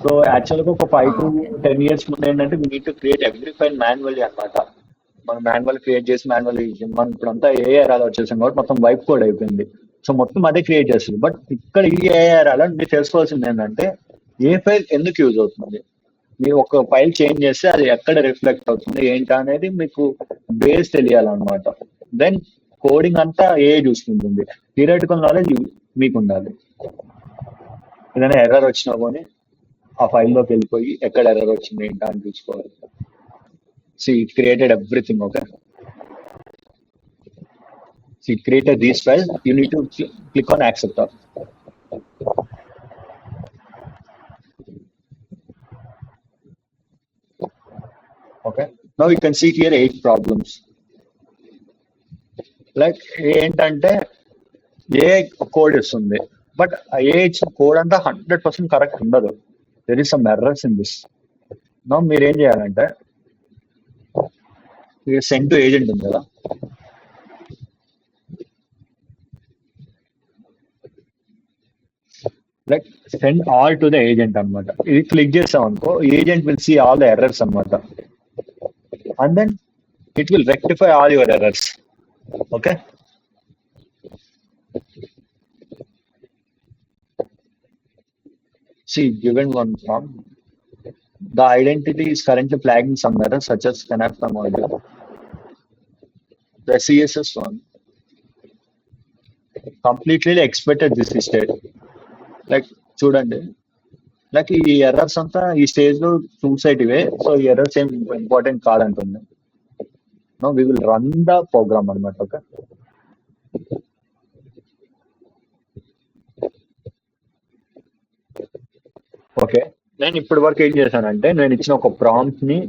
S1: So యాక్చువల్గా ఒక 5 to 10 years ముందు ఏంటంటే we need to create every file manually అనమాట. మనం మాన్యువల్ క్రియేట్ చేసి మాన్యువల్ మనం ఇప్పుడంతా ఏ ఎరాలో వచ్చేసాం కాబట్టి మొత్తం వైప్ కోడ్ అయిపోయింది. సో మొత్తం అదే క్రియేట్ చేస్తుంది. బట్ ఇక్కడ ఈ ఏఆర్ఆలో మీరు తెలుసుకోవాల్సింది ఏంటంటే ఏ ఫైల్ ఎందుకు యూజ్ అవుతుంది. మీరు ఒక ఫైల్ చేంజ్ చేస్తే అది ఎక్కడ రిఫ్లెక్ట్ అవుతుంది ఏంటా అనేది మీకు బేస్ తెలియాలన్నమాట. దెన్ కోడింగ్ అంతా ఏ చూసుకుంటుంది. థియరిటికల్ నాలెడ్జ్ మీకు ఉండాలి. ఏదైనా ఎర్రర్ వచ్చినా కానీ ఆ ఫైల్లోకి వెళ్ళిపోయి ఎక్కడ ఎర్రర్ వచ్చింది ఏంటా అని చూసుకోవాలి. So it created everything. Okay, so it created these files. You need to click on accept all. Okay, now you can see here 8 problems. Like ఏంటంటే ఏ కోడ్ ఇస్తుంది బట్ ఏ ఇచ్చిన కోడ్ అంతా 100% కరెక్ట్ ఉండదు. There is some errors in this. Now మీరు ఏం చేయాలంటే send to agent ఉంది కదా, like send all to the agent అనమాట. ఇది క్లిక్ చేసాం అనుకో agent will see all the errors అనమాట and then it will rectify all your errors. Okay, see given one form the identity is currently flagging some errors such as cannot come audio. The CSS one completely expected this state. Like చూడండి, like ఈ errors అంతా ఈ stage లో చూసేటివే. So ఈ errors ఏం important కాదంటుంది. No we will run the program అనమాట. ఓకే, ఓకే నేను ఇప్పటి వరకు ఏం చేశానంటే నేను ఇచ్చిన ఒక ప్రాంప్ట్ ని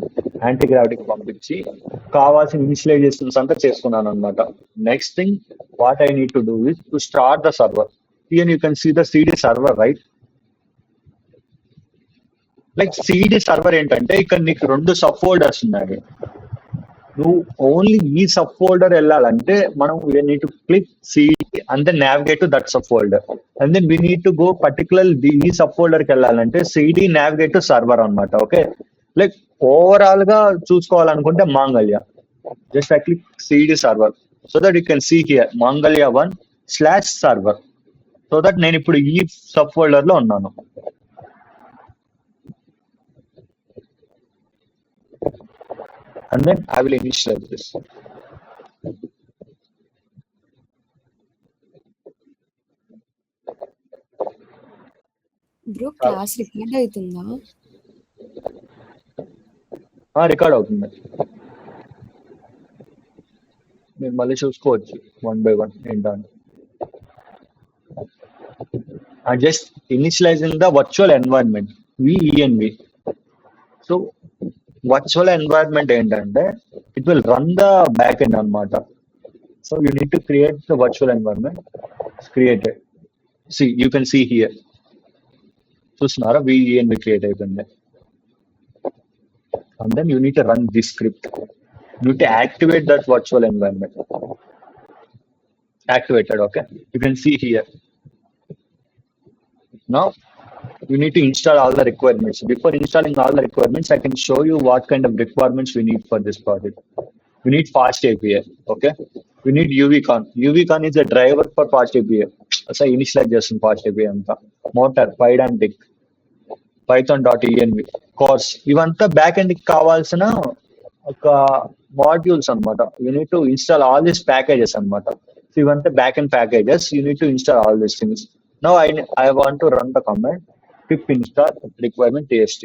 S1: యాంటీ గ్రావిటీకి పంపించి కావాల్సిన ఇనిషియలైజేషన్స్ అంతా చేసుకున్నాను అనమాట. Next thing what I need to do is to start the server. Here you can see the CD server, right? Like CD server ఏంటంటే ఇక్కడ నీకు 2 సబ్ ఫోల్డర్స్ ఉన్నాయి. నువ్వు ఓన్లీ ఈ సబ్ ఫోల్డర్ వెళ్ళాలంటే మనం we need to click CD and then navigate to that sub folder and then we need to go particular ఈ sub folder కి వెళ్ళాలంటే సిడి నావిగేట్ టు సర్వర్ అనమాట. ఓకే, లైక్ ఓవరాల్ గా చూసుకోవాలనుకుంటే Mangalya just I click CD server so that you can see here Mangalya 1/server so that నేను ఇప్పుడు ఈ sub folder లో ఉన్నాను. And then I will initialize this.
S4: Bro class record అవుతుందా?
S1: Record అవుతుంది, మీరు మళ్ళీ చూసుకోవచ్చు 1 by 1 ఏంటని. Just initializing the virtual environment V E N V. So virtual environment ఏంటంటే it will run the back end అనమాట. So you need to create the virtual environment created. You can see here, చూస్తున్నారా V E N V create అయిపోయింది. And then you need to run this script. You need to activate that virtual environment. Activated, okay, you can see here. Now you need to install all the requirements. Before installing all the requirements, I can show you what kind of requirements we need for this project. We need fast API, okay. We need UVCon. UVCon is a driver for fast API. So initialize just fast API anta. Motor, Pydantic, python.env, course ఇవంతా back end కి కావాల్సిన ఒక modules అన్నమాట. You need to install all these packages అన్నమాట. So ఇవంతా back end packages, you need to install all these things. Now I want to run the command pip install requirement tst.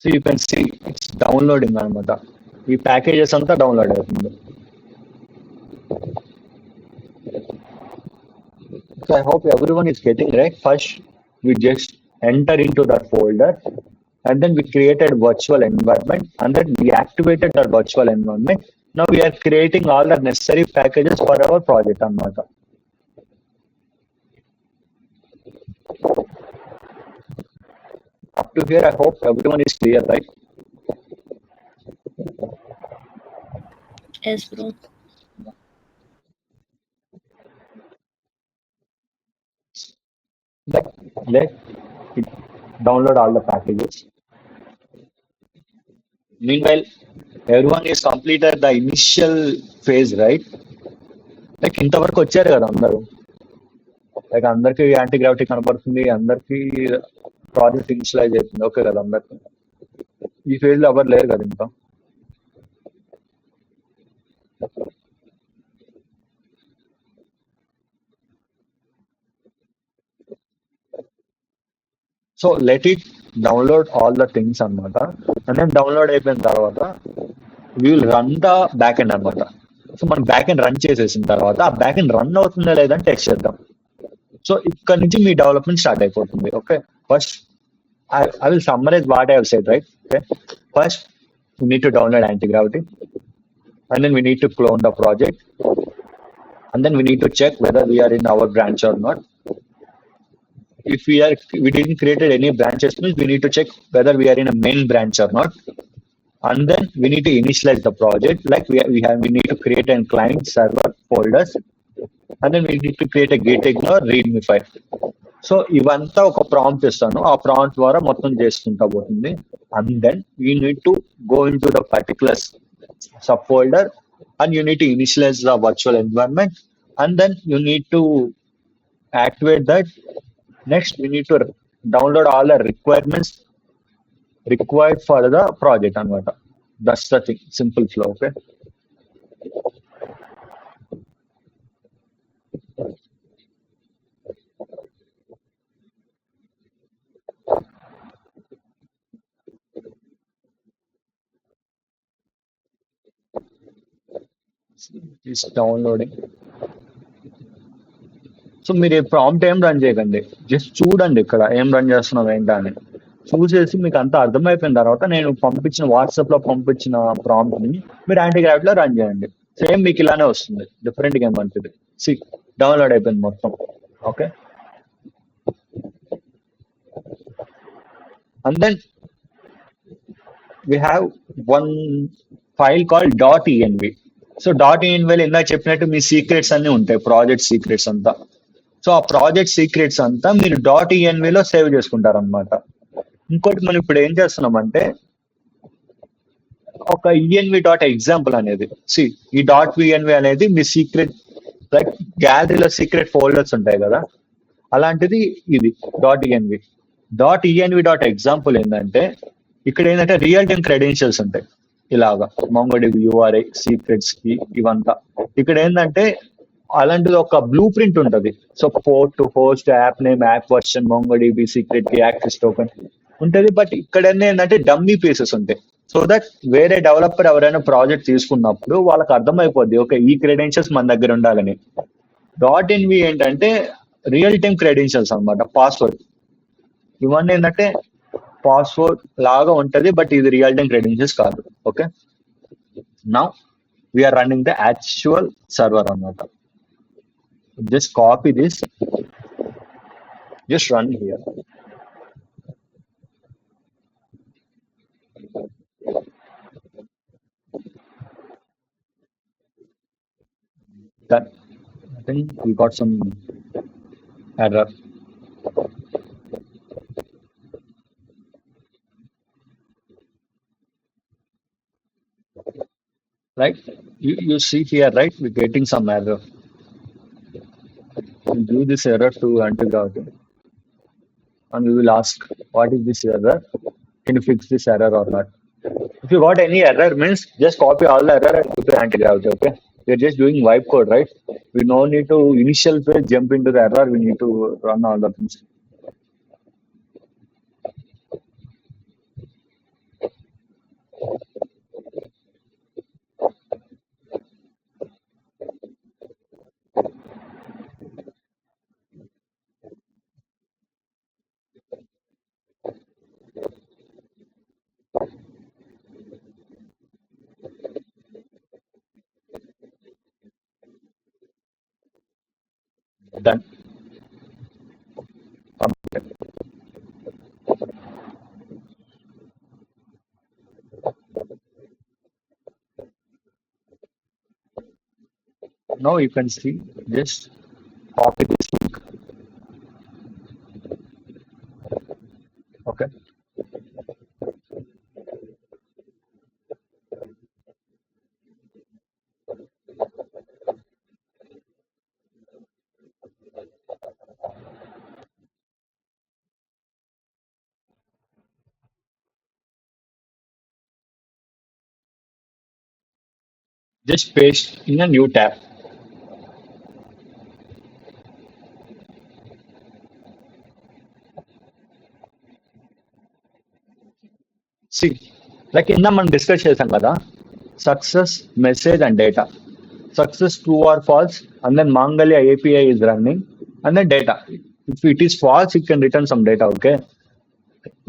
S1: So you can see it's downloading అనమాట. ఈ packages అంతా download అవుతుంది. So I hope everyone is getting right. First we just enter into that folder and then we created virtual environment and then we activated that virtual environment. Now we are creating all the necessary packages for our project అనమాట. Up to here I hope everyone is clear, right?
S3: Yes, bro.
S1: Let it download all the packages. Meanwhile, everyone is completed the initial phase, right? Like ఇంతవరకు వచ్చారు కదా అందరూ. Like అందరికి anti gravity కనపడుతుంది, అందరికి project initialise అవుతుంది, okay కదా అందరికి. ఈ ఫేజ్ లో ఎవరు లేరు కదా ఇంకా. So let it download all the things అనమాట. అండ్ దెన్ డౌన్లోడ్ అయిపోయిన తర్వాత we will run the back end అనమాట. సో మనం బ్యాక్ ఎండ్ రన్ చేసేసిన తర్వాత ఆ బ్యాక్ ఎండ్ రన్ అవుతుందా లేదని టెస్ట్ చేద్దాం. సో ఇక్కడ నుంచి మీ డెవలప్మెంట్ స్టార్ట్ అయిపోతుంది. Okay, first I will summarize what I have said, right? Okay, first we need to download anti-gravity and then we need to clone the project and then we need to check whether we are in our branch or not. If we didn't created any branches, means we need to check whether we are in a main branch or not. And then we need to initialize the project, like we need to create a client server folders and then we need to create a git ignore readme file. So ఇవంతా ఒక prompt ఇస్తాను, ఆ prompt ద్వారా మొత్తం చేసుకుంటా పోతుంది. And then you need to go in to the particular sub folder and you need to initialize the virtual environment and then you need to activate that. Next you need to download all the requirements required for the project అనమాట. That's the thing, simple flow. Okay, it's downloading. So మీరు prompt ఏం run చేయకండి, just చూడండి ఇక్కడ ఏం run చేస్తున్నాం ఏంటా అని. చూసేసి మీకు అంతా అర్థమైపోయిన తర్వాత నేను వాట్సాప్ లో పంపించిన ప్రాంప్ట్ ని మీరు యాంటీ గ్రావిటీలో రన్ చేయండి. సేమ్ మీకు ఇలానే వస్తుంది, డిఫరెంట్ గా ఏమంటుంది. సి డౌన్లోడ్ అయిపోయింది మొత్తం. Okay, and then we have one file called .env. So .env లో ఇందాక చెప్పినట్టు మీ సీక్రెట్స్ అన్ని ఉంటాయి, ప్రాజెక్ట్ సీక్రెట్స్ అంతా. సో ఆ ప్రాజెక్ట్ సీక్రెట్స్ అంతా మీరు .env లో సేవ్ చేసుకుంటారు అనమాట. ఇంకోటి మనం ఇప్పుడు ఏం చేస్తున్నామంటే ఒక env.example అనేది, ఈ .env అనేది మీ సీక్రెట్, లైక్ గ్యాలరీలో సీక్రెట్ ఫోల్డర్స్ ఉంటాయి కదా, అలాంటిది ఇది .env.example ఏంటంటే ఇక్కడ ఏంటంటే రియల్ టైమ్ క్రెడెన్షియల్స్ ఉంటాయి ఇలాగా, MongoDB URI సీక్రెట్స్ కి ఇవంతా. ఇక్కడ ఏంటంటే అలాంటిది ఒక బ్లూ ప్రింట్ ఉంటుంది. So port, host, app name, app version, MongoDB secret కి యాక్సెస్ టోకెన్ ఉంటుంది. బట్ ఇక్కడ ఏంటంటే డమ్మీ పీసెస్ ఉంటాయి. సో దట్ వేరే డెవలపర్ ఎవరైనా ప్రాజెక్ట్ తీసుకున్నప్పుడు వాళ్ళకి అర్థమైపోద్ది, ఓకే ఈ క్రెడెన్షియల్స్ మన దగ్గర ఉండాలని. .env ఏంటంటే రియల్ టైమ్ క్రెడెన్షియల్స్ అనమాట, పాస్వర్డ్. ఇవన్నీ ఏంటంటే పాస్వర్డ్ లాగా ఉంటది, బట్ ఇది రియల్ టైమ్ క్రెడెన్షియల్స్ కాదు. Okay, now we are running the actual server అన్నమాట. Just copy this, just run here. Done. I think we got some error. Right? You see here, right? We're getting some error. We'll do this error to anti-gravity. And we will ask, what is this error? Can you fix this error or not? If you got any error, means just copy all the error and put to anti-gravity, okay? We're just doing wipe code, right? We no need to initial phase jump into the error. We need to run all the things. Done. Now you can see, just copy this link. Okay. Just paste in a new tab. See, like in the మనం discuss చేసాం కదా, success, message and data. Success true or false, and then Mangalia API is running, and then data. If it is false, it can return some data, okay?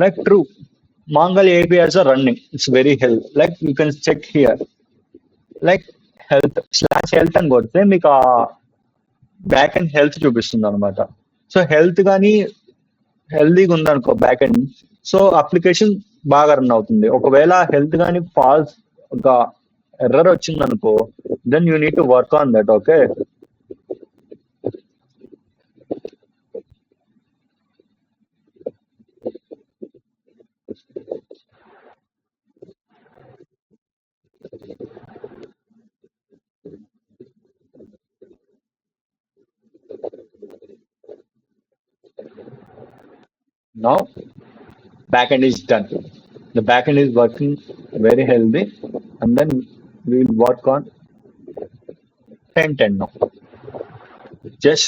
S1: Like true, Mangalia APIs are running. It's very health. Like you can check here, like health/health అని కొడితే మీకు ఆ back and health చూపిస్తుంది అనమాట. So health కానీ హెల్తీగా ఉందనుకో backend, so application బాగా రన్ అవుతుంది. ఒకవేళ హెల్త్ కానీ ఫాల్స్ ఒక ఎర్రర్ వచ్చింది అనుకో, then you need to work on that. Okay, now backend is done. The backend is working very healthy, and then we will work on front end now. Just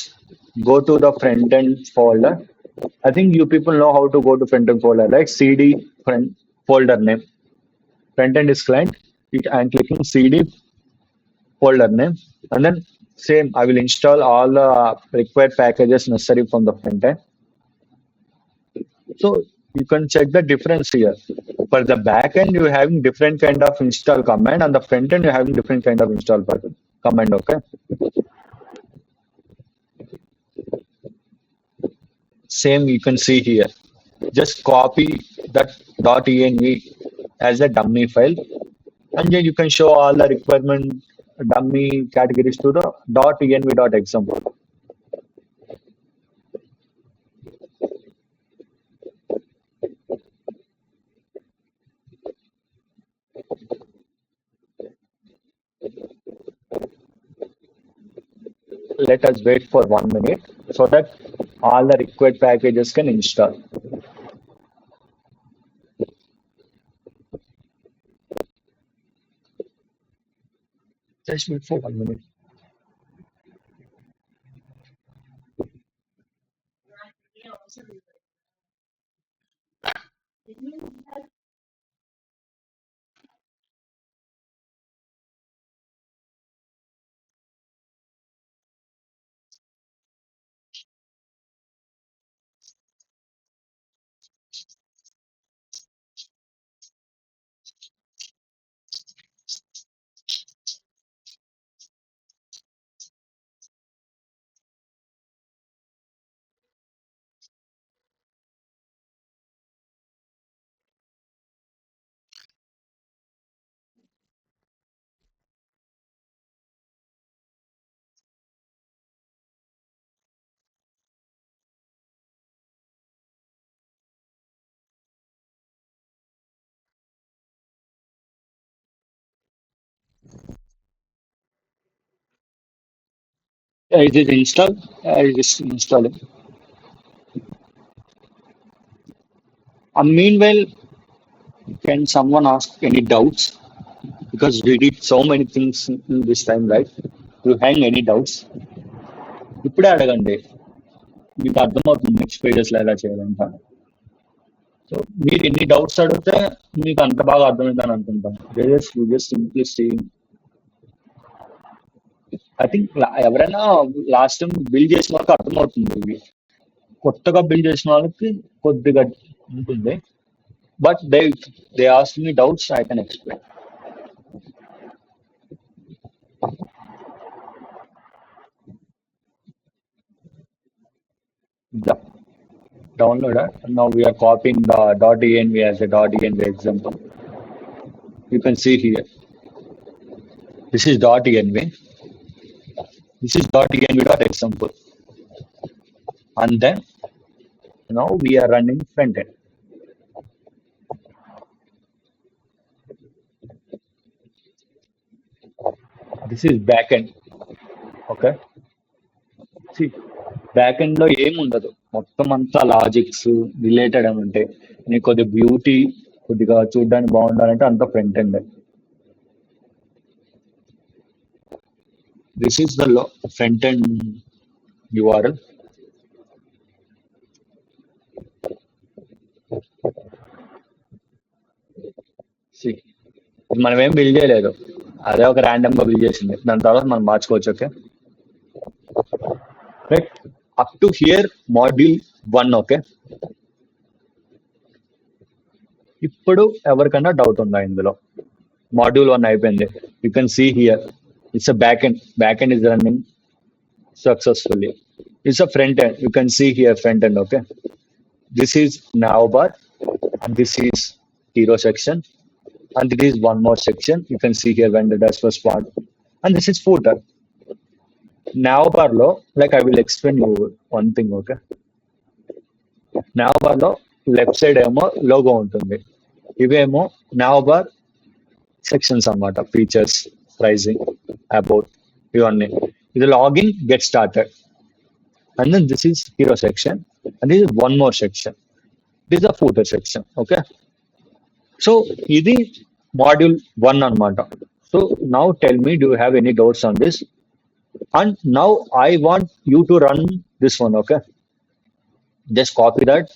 S1: go to the front end folder. I think you people know how to go to front end folder, right? CD front folder name. Front end is client. I'm clicking CD folder name, and then same. I will install all the required packages necessary from the front end. So You can check the difference here. For the backend, you're having different kind of install command, and the front end, you're having different kind of install command. Okay. Same you can see here. Just copy that .env as a dummy file, and then you can show all the requirement dummy categories to the .env.example. Let us wait for 1 minute so that all the required packages can install. Just wait for 1 minute. Is it installed? I just install it. Meanwhile, can someone ask any doubts? Because we did so many things in this time, right? You hang any doubts? ఇప్పుడే అడగండి, మీకు అర్థమవుతుంది next పేజెస్లో ఎలా చేయాలంట. So మీరు ఎన్ని doubts అడిగితే మీకు అంత బాగా అర్థమవుతుందని అనుకుంటాను. Just simply seeing. I think ఎవరైనా లాస్ట్ టైం బిల్డ్ చేసిన వాళ్ళకి అర్థమవుతుంది ఇవి. కొత్తగా బిల్డ్ చేసిన వాళ్ళకి కొద్దిగా ఉంటుంది. But they ask me doubts, I can explain. Downloader. Now we are copying the .env as a .env example. You can see here. This is .env. This is .env.example. And then now we are running front end. This is back end. Okay. See, back end లో ఏముండదు, మొత్తం అంతా logics related అని ఉంటాయి. నీకు కొద్దిగా beauty, కొద్దిగా చూడడానికి బాగుండాలంటే అంత front end. This is the front end URL. మనం ఏం బిల్డ్ చేయలేదు, అదే ఒక ర్యాండమ్ గా బిల్డ్ చేసింది. దాని తర్వాత మనం మార్చుకోవచ్చు. Okay, right. Up to here module 1. Okay, ఇప్పుడు ఎవరికైనా డౌట్ ఉందా ఇందులో? మాడ్యూల్ 1 అయిపోయింది. You can see here it's a back end is running successfully. It's a front end. You can see here front end. Okay, this is navbar, and this is hero section, and it is one more section. You can see here vendor dashboard part, and this is footer. Navbar lo, like I will explain you one thing. Okay, navbar lo left side emo logo untundi, ivemo navbar sections annamata. Features, pricing, about, ivanni. The login, get started, and then this is hero section, and this is one more section. This is a footer section. Okay, so this is module 1 anamata. So now tell me, do you have any doubts on this? And now I want you to run this one. Okay, just copy that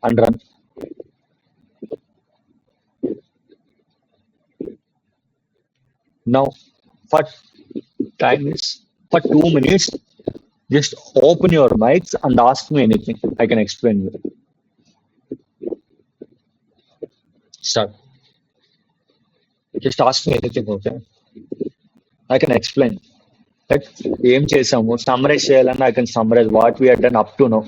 S1: and run. Now for time is for 2 minutes. Just open your mics and ask me anything. I can explain you. Start. Just ask me anything, okay? I can explain. Like aim చేసాము summarize చేయాలన్నా I can summarize what we have done up to now.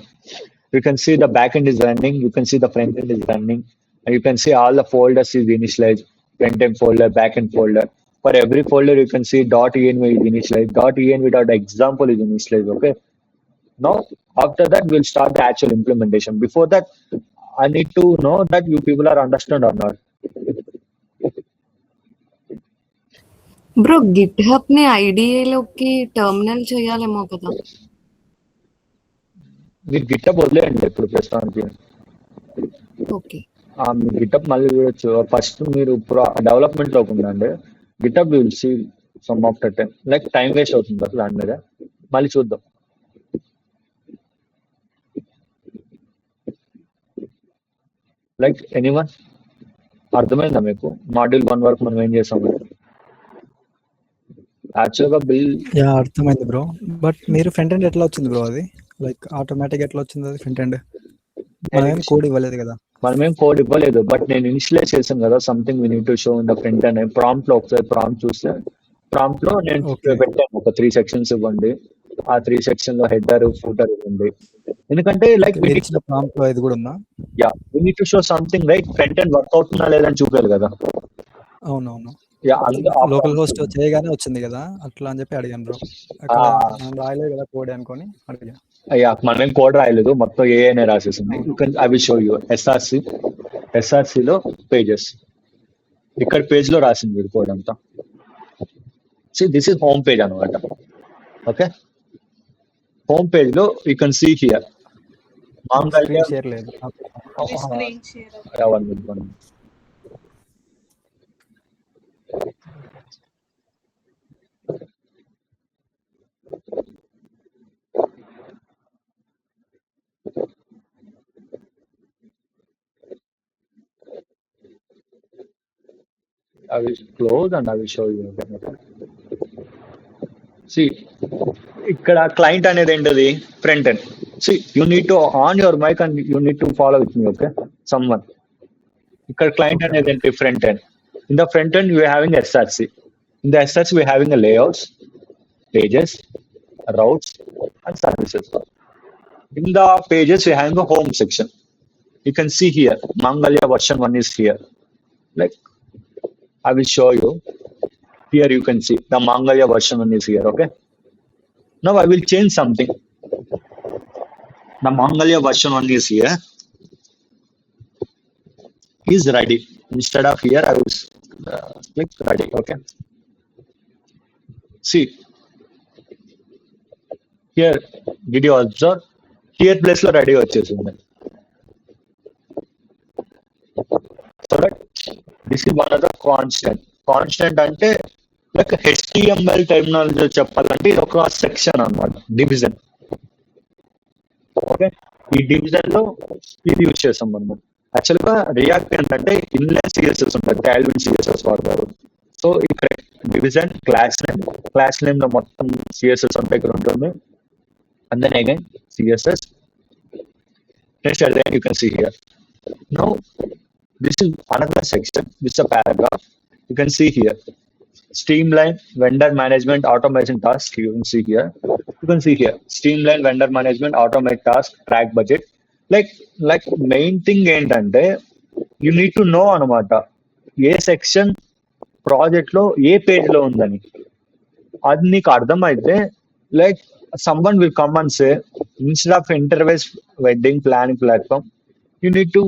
S1: You can see the backend is running, you can see the front end is running, and you can see all the folders is initialized, front end folder, backend folder. For every folder, you can see .env is initialized, .env.example is initialized, okay? Now, after that, we'll start the actual implementation. Before that, I need to know that you people are understand or not.
S4: Bro Git hub ని ఐడిఏలోకి terminal చేయాలేమో కదా.
S1: మీరు గిట్టప్ వదిలేయండి ఇప్పుడు ప్రస్తుతానికి.
S4: Okay
S1: మీరు గిట్టప్ మళ్ళీ చూడొచ్చు. First మీరు డెవలప్మెంట్ లోకి ఉందండి. GitHub will see some of the time. Like time waste అవుతుంది కదా దాని మీద. మళ్ళీ చూద్దాం. లైక్ ఎనీవన్ అర్థమైందా మీకు మాడ్యూల్ 1 వరకు మనం ఏం చేసాం? యాక్చువల్గా బిల్
S5: యా అర్థమైంది బ్రో. బట్ మీరు ఫ్రంట్ ఎండ్ ఎట్లా వచ్చింది బ్రో? అది లైక్ ఆటోమేటిక్ ఎట్లా వచ్చింది అది ఫ్రంట్ ఎండ్? మనమేం కోడ్ ఇవ్వలేదు కదా.
S1: మనమేం కోడ్ ఇవ్వలేదు. బట్ నేను ఇనిషియలైజ్ చేశాను కదా something we need to show in the front end. Prompt లో ఒకసారి ప్రాంప్ట్ చూస్తే ప్రాంప్ట్ లో నేను పెట్టాను ఒక 3 సెక్షన్స్ ఇవ్వండి. ఆ 3 సెక్షన్ లో హెడర్ ఫూటర్ ఇవ్వండి. ఎందుకంటే లైక్
S5: మీరు ఇచ్చిన ప్రాంప్ట్ లో ఇది కూడా ఉందా?
S1: Yeah we need to show something right. Front end work అవుతుందా లేదని చూపాలి కదా.
S5: అవునవును.
S1: యా
S5: లోకల్ హోస్ట్ చేయగానే వచ్చింది కదా అట్లా అని చెప్పి అడిగాను బ్రో. మనం రాయలేదు కదా కోడ్ అనుకొని అడిగా.
S1: అయ్యా మనమేం కోడ్ రాయలేదు, మొత్తం ఏఐనే రాసేసింది. I will show you. ఎస్ఆర్సిలో పేజెస్ ఇక్కడ పేజ్ లో రాసింది కోడ్ అంతా. దిస్ ఇస్ హోమ్ పేజ్ అనమాట. ఓకే, హోమ్ పేజ్ లో you can see here
S5: screen share లేదు.
S1: I will close and I will show you again. Okay. See, ఇక్కడ client అనేది ఏంటది? Front end. See, you need to on your mic and you need to follow with me, okay? Someone. ఇక్కడ client అనేది ఏంటి? Front end. In the front end, we are having SRC. In the SRC, we are having a layouts, pages, routes, and services. In the pages, we are having a home section. You can see here, Mangalya version 1 is here. Like, I will show you. Here you can see the Mangalya version 1 is here, okay? Now I will change something. The Mangalya version 1 is here. Is ready. Instead of here, I will click ready, okay? See, here, did you observe? Here place lo ready వచ్చేసింది. So that this is one of the constant. Constant అంటే like HTML terminology చెప్పాలంటే ఇది ఒక section అన్నమాట, division. Okay, ఈ division లో ఇది use చేస్తాం మనం. యాక్చువల్ గా రియాక్ట్ ఏంటంటే ఇన్లైన్ సిఎస్ఎస్ ఉంటుంది, టాల్విన్ సిఎస్ఎస్ వాడతారు. సో ఇక్కడ డివిజన్ క్లాస్ నేమ్ లో మొత్తం సిఎస్ఎస్ ఉంటాయి, ఇక్కడ ఉంటుంది. And then again CSS. Next again you can see here. Now this is another section. This is a paragraph. You can see here. Streamline vendor management automation task. You can see here. You can see here. Streamline vendor management automate task, track budget. Like main thing ఏంటంటే you need to know అనమాట ఏ section project లో ఏ page లో ఉందని. అది నీకు అర్థమైతే like someone will come and say instead of interface wedding planning platform you need to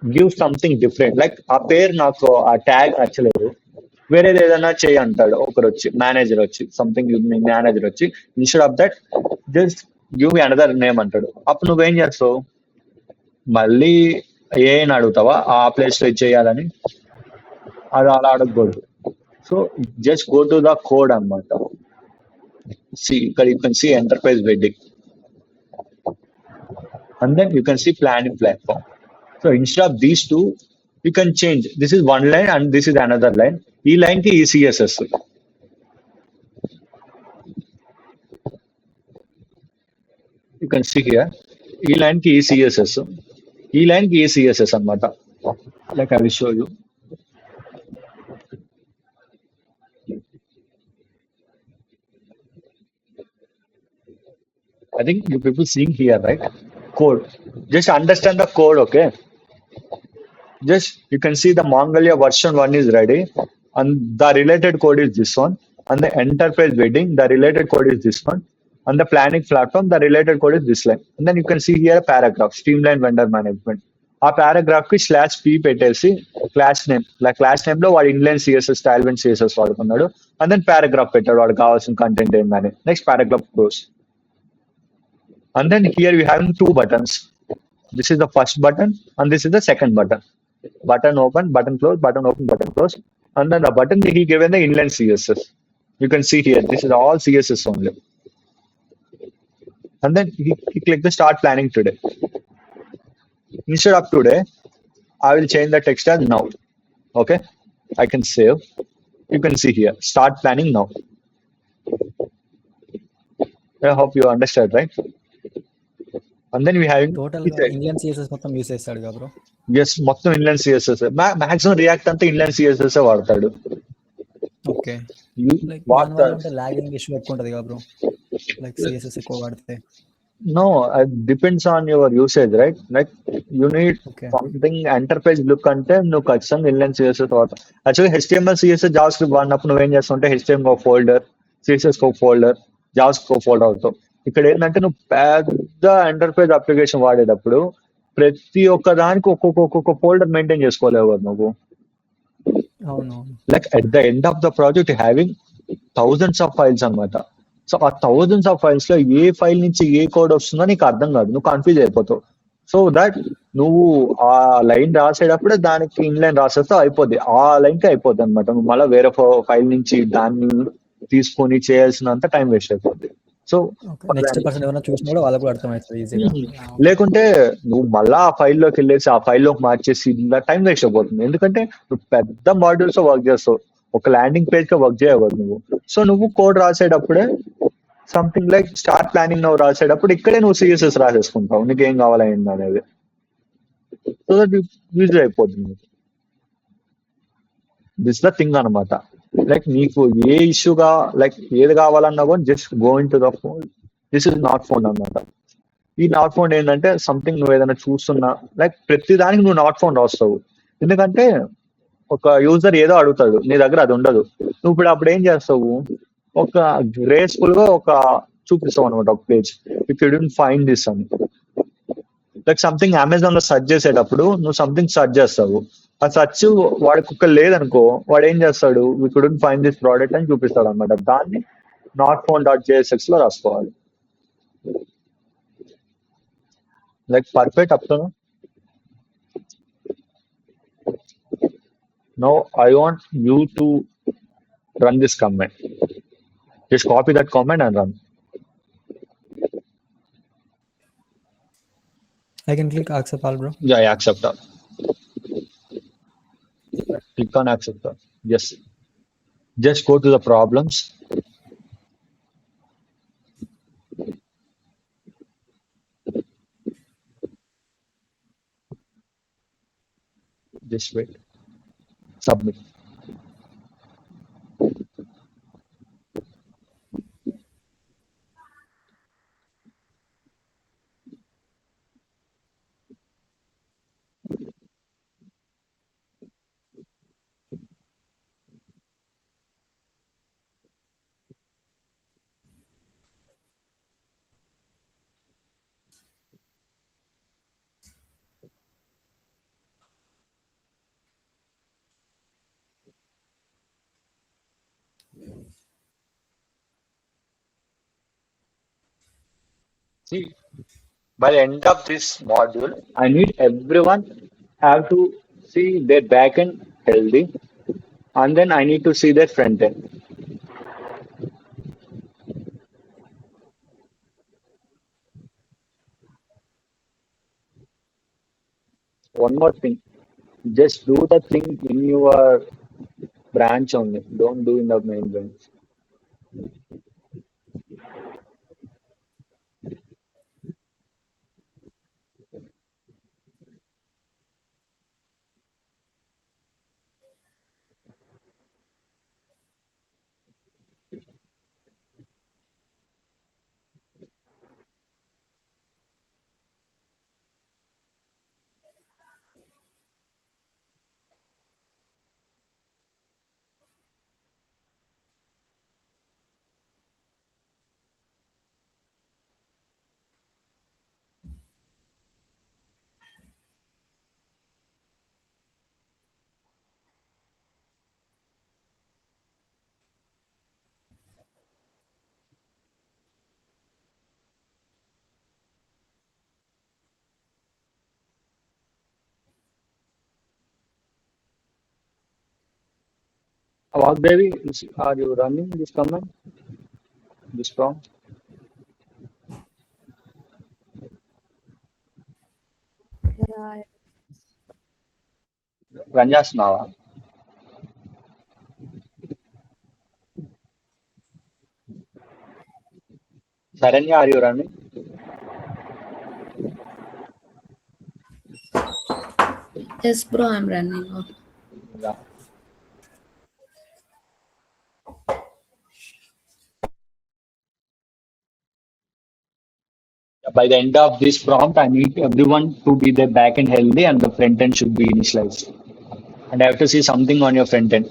S1: give something different. Like ఆ పేరు నాకు ఆ ట్యాగ్ నచ్చలేదు, వేరేది ఏదైనా చేయి అంటాడు ఒకరు వచ్చి, మేనేజర్ వచ్చి సంథింగ్ మేనేజర్ వచ్చి instead of that just give me another name అంటాడు. అప్పుడు నువ్వేం చేస్తావు? మళ్ళీ ఏం అడుగుతావా ఆ ప్లేస్ లో ఇది చేయాలని? అది అలా అడగకూడదు. So just go to the code అనమాట. ఇక్కడ you can see enterprise wedding and then you can see planning platform. So instead of these two, you can change. This is one line and this is another line. E line ki ECSS. You can see here. E line ki ECSS. E line ki ECSS anamata. Like I will show you. I think you people seeing here, right? Code. Just understand the code, okay? Just you can see the Mongolia version 1 is ready, and the related code is this one. And the enterprise wedding, the related code is this one. And the planning platform, the related code is this line. And then you can see here a paragraph, streamline vendor management. ఆ paragraph కి slash P పెట్టేసి class name లో వాడు inline CSS style and CSS వాడుకున్నాడు. And then paragraph పెట్టాడు వాడు కావాల్సిన content ఏందని. Next paragraph close. And then here we have two buttons. This is the first button and this is the second button. Button open, button close, button open, button close. And then the button he given the inline CSS. You can see here, this is all CSS only. And then he click the start planning today. Instead of today, I will change the text as now. Okay, I can save. You can see here, start planning now. I hope you understand, right? And then we having
S5: total Indian CSS మొత్తం use చేస్తాడు కదా bro.
S1: Yes మొత్తం inline CSS maximum React అంతా inline CSS వాడతాడు.
S5: Okay, like
S1: What
S5: దానివల్ల
S1: the-
S5: అంటే lagging issue ఎక్కువ ఉంటుంది కదా బ్రో, లైక్ సిఎస్ఎస్ ఎక్కువ వాడితే.
S1: No, it depends on your usage, right? Like you need
S5: Okay.
S1: something enterprise look అంటే నువ్వు ఖచ్చితంగా ఇన్లైన్ సిఎస్ఎస్ వాడతావు. Actually HTML CSS Java script వాడినప్పుడు నువ్వేం చేస్తుంటే హెచ్టిఎం ఒక ఫోల్డర్, సిఎస్ఎస్ ఒక ఫోల్డర్, జావా స్క్రిప్ట్ ఒక ఫోల్డర్ అవుతావు. ఇక్కడ ఏంటంటే నువ్వు పెద్ద ఎంటర్ప్రైజ్ అప్లికేషన్ వాడేటప్పుడు ప్రతి ఒక్క దానికి ఒక్కొక్క ఫోల్డర్ మెయింటైన్ చేసుకోలేవు కదా నువ్వు.
S5: అవును,
S1: Like at the end of the project having thousands of files అన్నమాట. సో ఆ థౌజండ్స్ ఆఫ్ ఫైల్స్ లో ఏ ఫైల్ నుంచి ఏ కోడ్ వస్తుందో నీకు అర్థం కాదు, నువ్వు కన్ఫ్యూజ్ అయిపోతావు. సో దట్ నువ్వు ఆ లైన్ రాసేటప్పుడే దానికి ఇన్లైన్ రాసేస్తే అయిపోద్ది, ఆ లైన్ కి అయిపోద్ది అనమాట. నువ్వు మళ్ళీ వేరే ఫైల్ నుంచి దాన్ని తీసుకొని చేయాల్సినంత టైం వేస్ట్ అయిపోద్ది. సో
S5: నెక్స్ట్ పర్సన్ ఎవరైనా చూసినా కూడా వాళ్ళకు కూడా అర్థమవుతుంది ఈజీగా.
S1: లేకుంటే నువ్వు మళ్ళా ఆ ఫైల్లోకి వెళ్ళేసి ఆ ఫైల్లోకి మార్చేసి ఇలా టైం వేస్ట్ అయిపోతుంది. ఎందుకంటే నువ్వు పెద్ద మాడ్యూల్స్ వర్క్ చేస్తావు, ఒక ల్యాండింగ్ పేజ్ గా వర్క్ చేయకూడదు నువ్వు. సో నువ్వు కోడ్ రాసేటప్పుడే సంథింగ్ లైక్ స్టార్ట్ ప్లానింగ్ నువ్వు రాసేటప్పుడు ఇక్కడే నువ్వు సిఎస్ఎస్ రాసేసుకుంటావు నీకు ఏం కావాలైంది అనేది. సో దట్ యూజ్ అయిపోతుంది. దిస్ ద థింగ్ అనమాట. లైక్ నీకు ఏ ఇష్యూగా లైక్ ఏది కావాలన్నా కూడా just go in to the phone. This is not phone అనమాట. ఈ నాట్ ఫోన్ ఏంటంటే సంథింగ్ నువ్వు ఏదైనా చూస్తున్నా లైక్ ప్రతి దానికి నువ్వు నాట్ ఫోన్ రాస్తావు. ఎందుకంటే ఒక యూజర్ ఏదో అడుగుతాడు, నీ దగ్గర అది ఉండదు. నువ్వు ఇప్పుడు అప్పుడు ఏం చేస్తావు, ఒక గ్రేస్ఫుల్ గా ఒక చూపిస్తావు అనమాట ఒక page, if you don't find this అని. లైక్ సంథింగ్ అమెజాన్ లో సెర్చ్ చేసేటప్పుడు నువ్వు సంథింగ్ సెర్చ్ చేస్తావు, ఆ సెర్చ్ వాడికి ఒక లేదనుకో వాడు ఏం చేస్తాడు, we couldn't find this product అని చూపిస్తాడు అనమాట. దాన్ని నాట్ ఫోన్ డాట్ జేఎస్ఎక్స్ లో రాసుకోవాలి. Like perfect up to now I want you to run this command. Just copy that command and run.
S5: I can click accept all, bro.
S1: Yeah, accept all. Click on accept all. Yes. Just go to the problems. Just wait. Submit. See, by the end of this module, I need everyone have to see their backend healthy, and then I need to see their front end. One more thing, just do the thing in your branch only. Don't do in the main branch. Awak Devi, are you running this command, this prompt?
S4: Yeah,
S1: Run చేస్తున్నావా? Saranya, are you running?
S3: Yes, bro, I'm running off.
S1: Yeah. By the end of this prompt, I need everyone to be their back end healthy and the front end should be initialized. And I have to see something on your front end.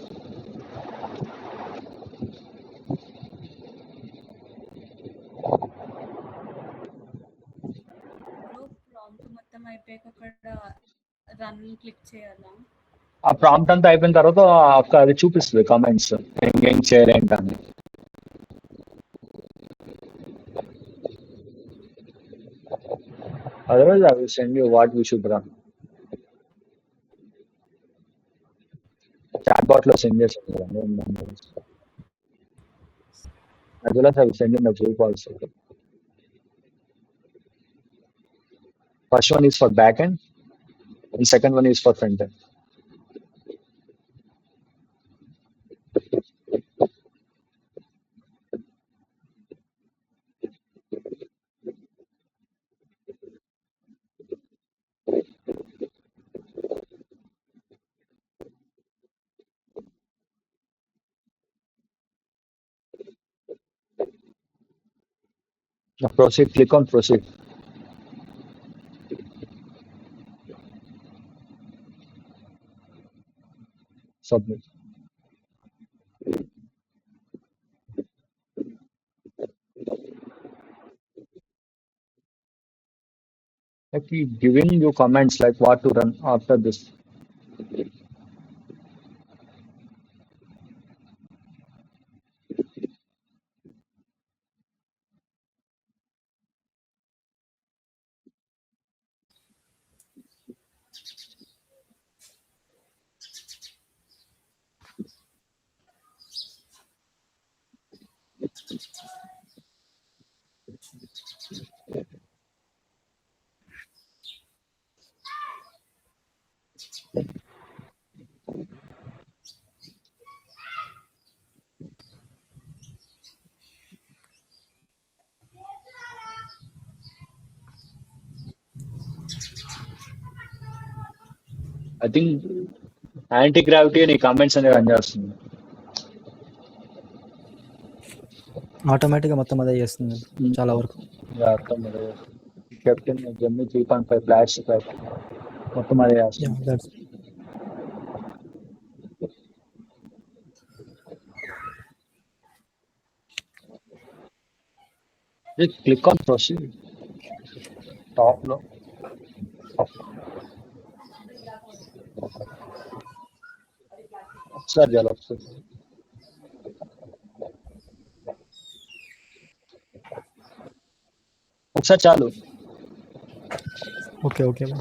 S3: Bro prompt మొత్తం అయిపోయాక అక్కడ run click చేయాలా?
S1: ఆ prompt అంతా అయిపోయిన తర్వాత అది చూపిస్తుంది కామెంట్స్ ఏం చేయాలేంటని. Otherwise, I will send you what we should run. Chatbot లో సెండ్ చేస్తాను కదా. As well as I will send in the group also. First one is for backend and second one is for front end. Now proceed, click on proceed. Submit. Like he giving you comments like what to run after this. I think anti-gravity నీ comments అనేవి run చేస్తుంది.
S5: ఆటోమేటిక్గా మొత్తం అదే చేస్తుంది చాలా వరకు.
S1: అర్థం కెప్టెన్ జమ్మి 3.5 ఫ్లాష్ మొత్తం అదే చేస్తుంది.
S5: That's
S1: click on proceed top లో. ఒకసారి చాలా వస్తుంది. ఒకసారి చాలు.
S5: Okay okay bro.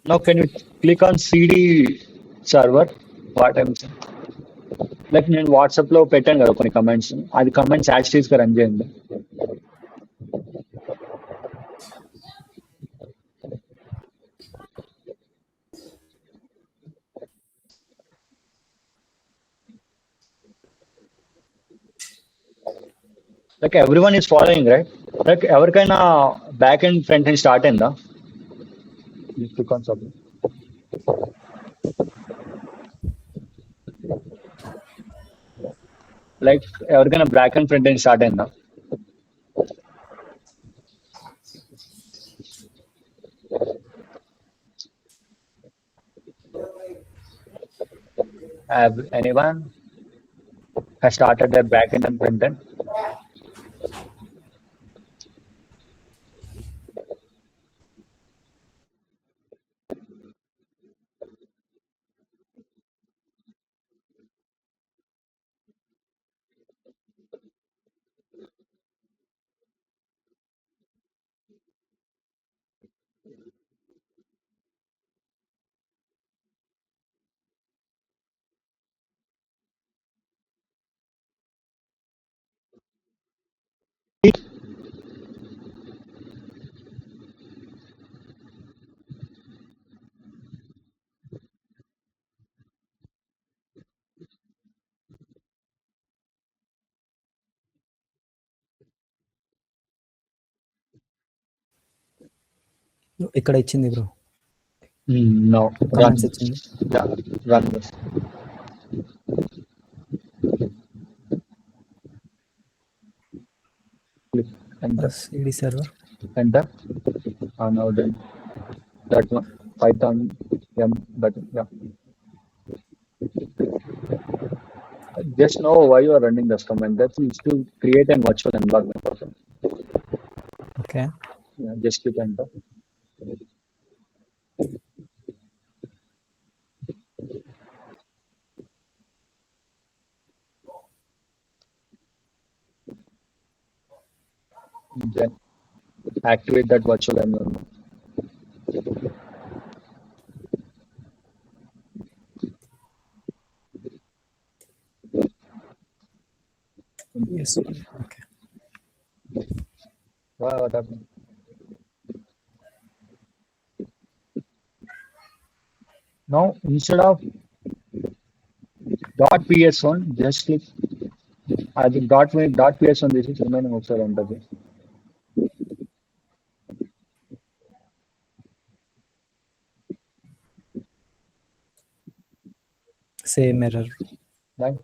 S1: Now can you click on CD server? What I'm saying. Like నేను వాట్సాప్ లో పెట్టాను కదా కొన్ని కమెంట్స్, అది కమెంట్స్ యాక్టివ్స్ గా రన్ చేయండి. Like every one is following right. Like ఎవరికైనా back and front end start అయిందా? Click on submit. లైక్ ఎవరికైనా back and front end start అయిందా? Have anyone has started their back end and front end?
S5: ఇక్కడ ఇచ్చింది bro,
S1: No, run.
S5: Comments ఇచ్చింది.
S1: Yeah, run this. Click enter.
S5: CD server
S1: Enter. Now then that one Python M button. Yeah. Just know why you are running this command. That is to create a virtual environment of it.
S5: ఓకే.
S1: Yeah, just click enter. Then activate that virtual environment.
S5: Yes okay.
S1: Wow, what happened? Now instead of .ps1, just click I think .ps1. This is remaining also enter this.
S5: Same error.
S1: Right?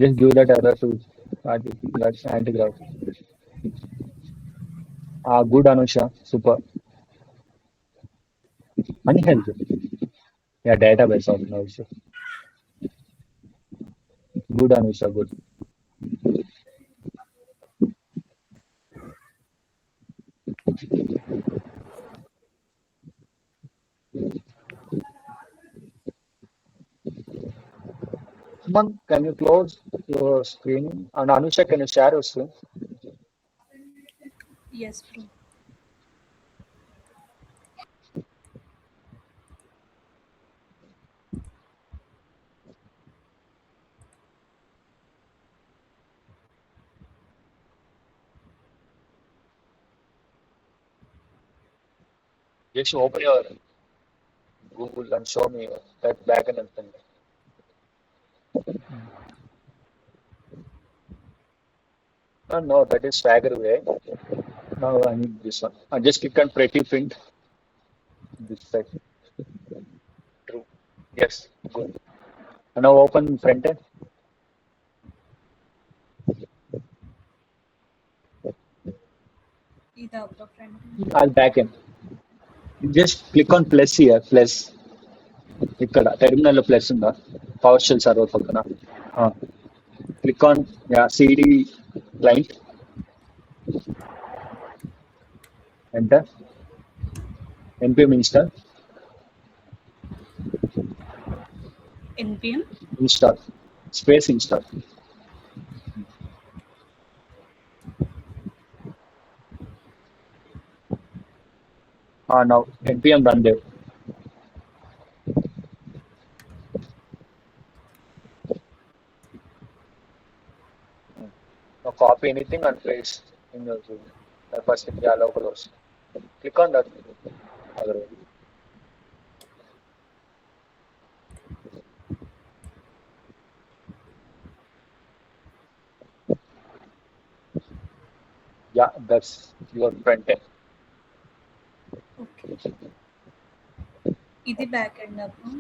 S1: Just give that error to that's anti-graph. Good Anusha, super. Unhealthy. Yeah, database also. Good Anusha, good. Suman, can you close your screen? And Anusha, can you share your screen?
S3: Yes, bro.
S1: Just open your Google and show me that backend and thing. No, that is Swagger way. Now I need this one. I just click on pretty print. This side. True. Yes, good. And now open front end.
S3: ఇదా bro friend?
S1: I'll back end. Just click on plus here. Plus. ఇక్కడ terminal లో plus ఉందా? Power shell server పక్కన. Click on CD client. Enter. npm install.
S3: npm
S1: Install. Space install. Now npm run there. Now copy anything and paste in your Zoom. First in the close. Click on that. Otherwise. Yeah, that's your front end.
S3: Okay. ఇది back end అప్పుడు.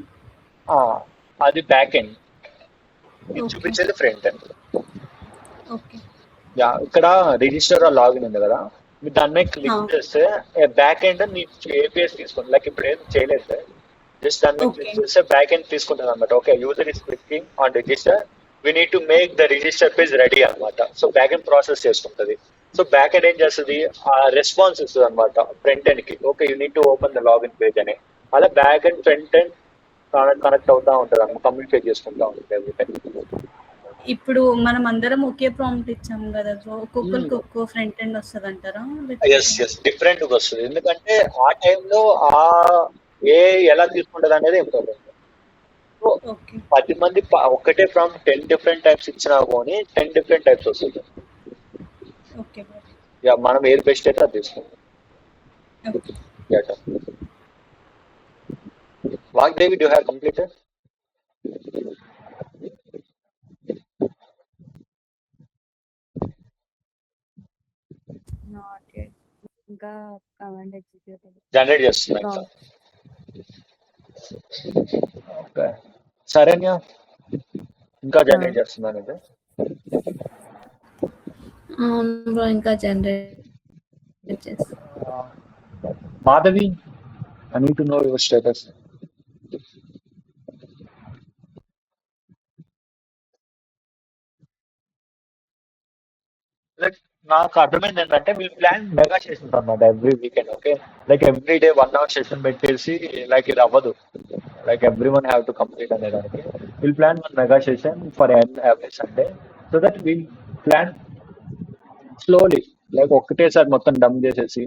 S1: అది back end. ఇది
S3: Okay.
S1: చూపించేది front end.
S3: Okay.
S1: Yeah, ఇక్కడ register login ఉంది కదా, మీరు దాని మీద క్లిక్ చేస్తే బ్యాక్ ఎండ్ మీ ఏపీఎస్ తీసుకోండి. లైక్ ఇప్పుడు ఏం చేయలేదు సార్, జస్ట్ దాని మీద క్లిక్ చేస్తే బ్యాక్ ఎండ్ తీసుకుంటుంది అనమాట. Okay, user is clicking on register, we need to make the register page ready అనమాట. సో బ్యాక్ ఎండ్ ప్రాసెస్ చేసుకుంటుంది. సో బ్యాక్ ఎండ్ ఏం చేస్తుంది, ఆ రెస్పాన్స్ ఇస్తుంది అనమాట ఫ్రంట్ ఎండ్ కి. Okay, you need to open the login page అని. అలా back end front end connect అవుతా ఉంటుంది అన్నమాట, కమ్యూనికేట్ చేసుకుంటా ఉంటుంది ఎవ్రీథింగ్.
S3: ఇప్పుడు మనం అందరం ఒకే ప్రాంప్ట్ ఇచ్చాం కదా బ్రో, ఒక్కొక్కరికి ఒక్కో ఫ్రంట్ ఎండ్ వస్తుంది అంటారా?
S1: ఎస్ డిఫరెంట్ గా వస్తుంది, ఎందుకంటే ఆ టైంలో ఎలా తీసుకుంటది అనేది ఇంపార్టెంట్. So
S3: okay.
S1: 10 మంది ఒక్కటే ఫ్రమ్ 10 డిఫరెంట్ టైప్స్ ఇచ్చినా కానీ 10 డిఫరెంట్ టైప్స్ వస్తుంది.
S3: Okay bro.
S1: యా, మనం ఏది బెస్ట్ అయితే అది తీసుకుంటాం. Vagdevi, do you have completed?
S4: Not yet. ఇంకా కమాండ్ ఎగ్జిక్యూటివ్
S1: జనరేట్ చేస్తున్నా ఇంకా. ఓకే, శరణ్య ఇంకా జనరేట్ చేస్తున్నాను ఇది.
S3: అవును బ్రో, ఇంకా జనరేట్ చేస్తా.
S1: Madhavi, I need to know your status. Like నాకు అర్థమైంది ఏంటంటే వీళ్ళు ప్లాన్ మెగా సెషన్స్ అన్నమాట every weekend. Okay, like every day 1 hour session పెట్టేసి లైక్ ఇది అవ్వదు. Like every one have to complete అనేదానికి we'll plan one mega session for every Sunday. So that we'll plan slowly, like ఒక్కటేసారి మొత్తం dump చేసేసి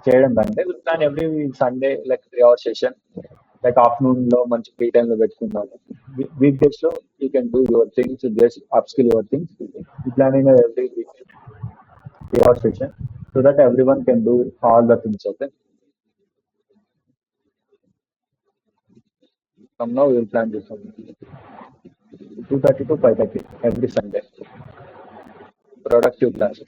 S1: చేయడం కంటే will plan every Sunday like 3 hour session. Like afternoon లో మంచి ఫ్రీ టైమ్ లో పెట్టుకున్నాము. వీక్ డేస్ లో you can do your things, just upskill your things. ఈ planning every week 3 hour session so that everyone can do all the things. Okay, from now we will plan this one 2:30 to 5:30 every Sunday. Productive class.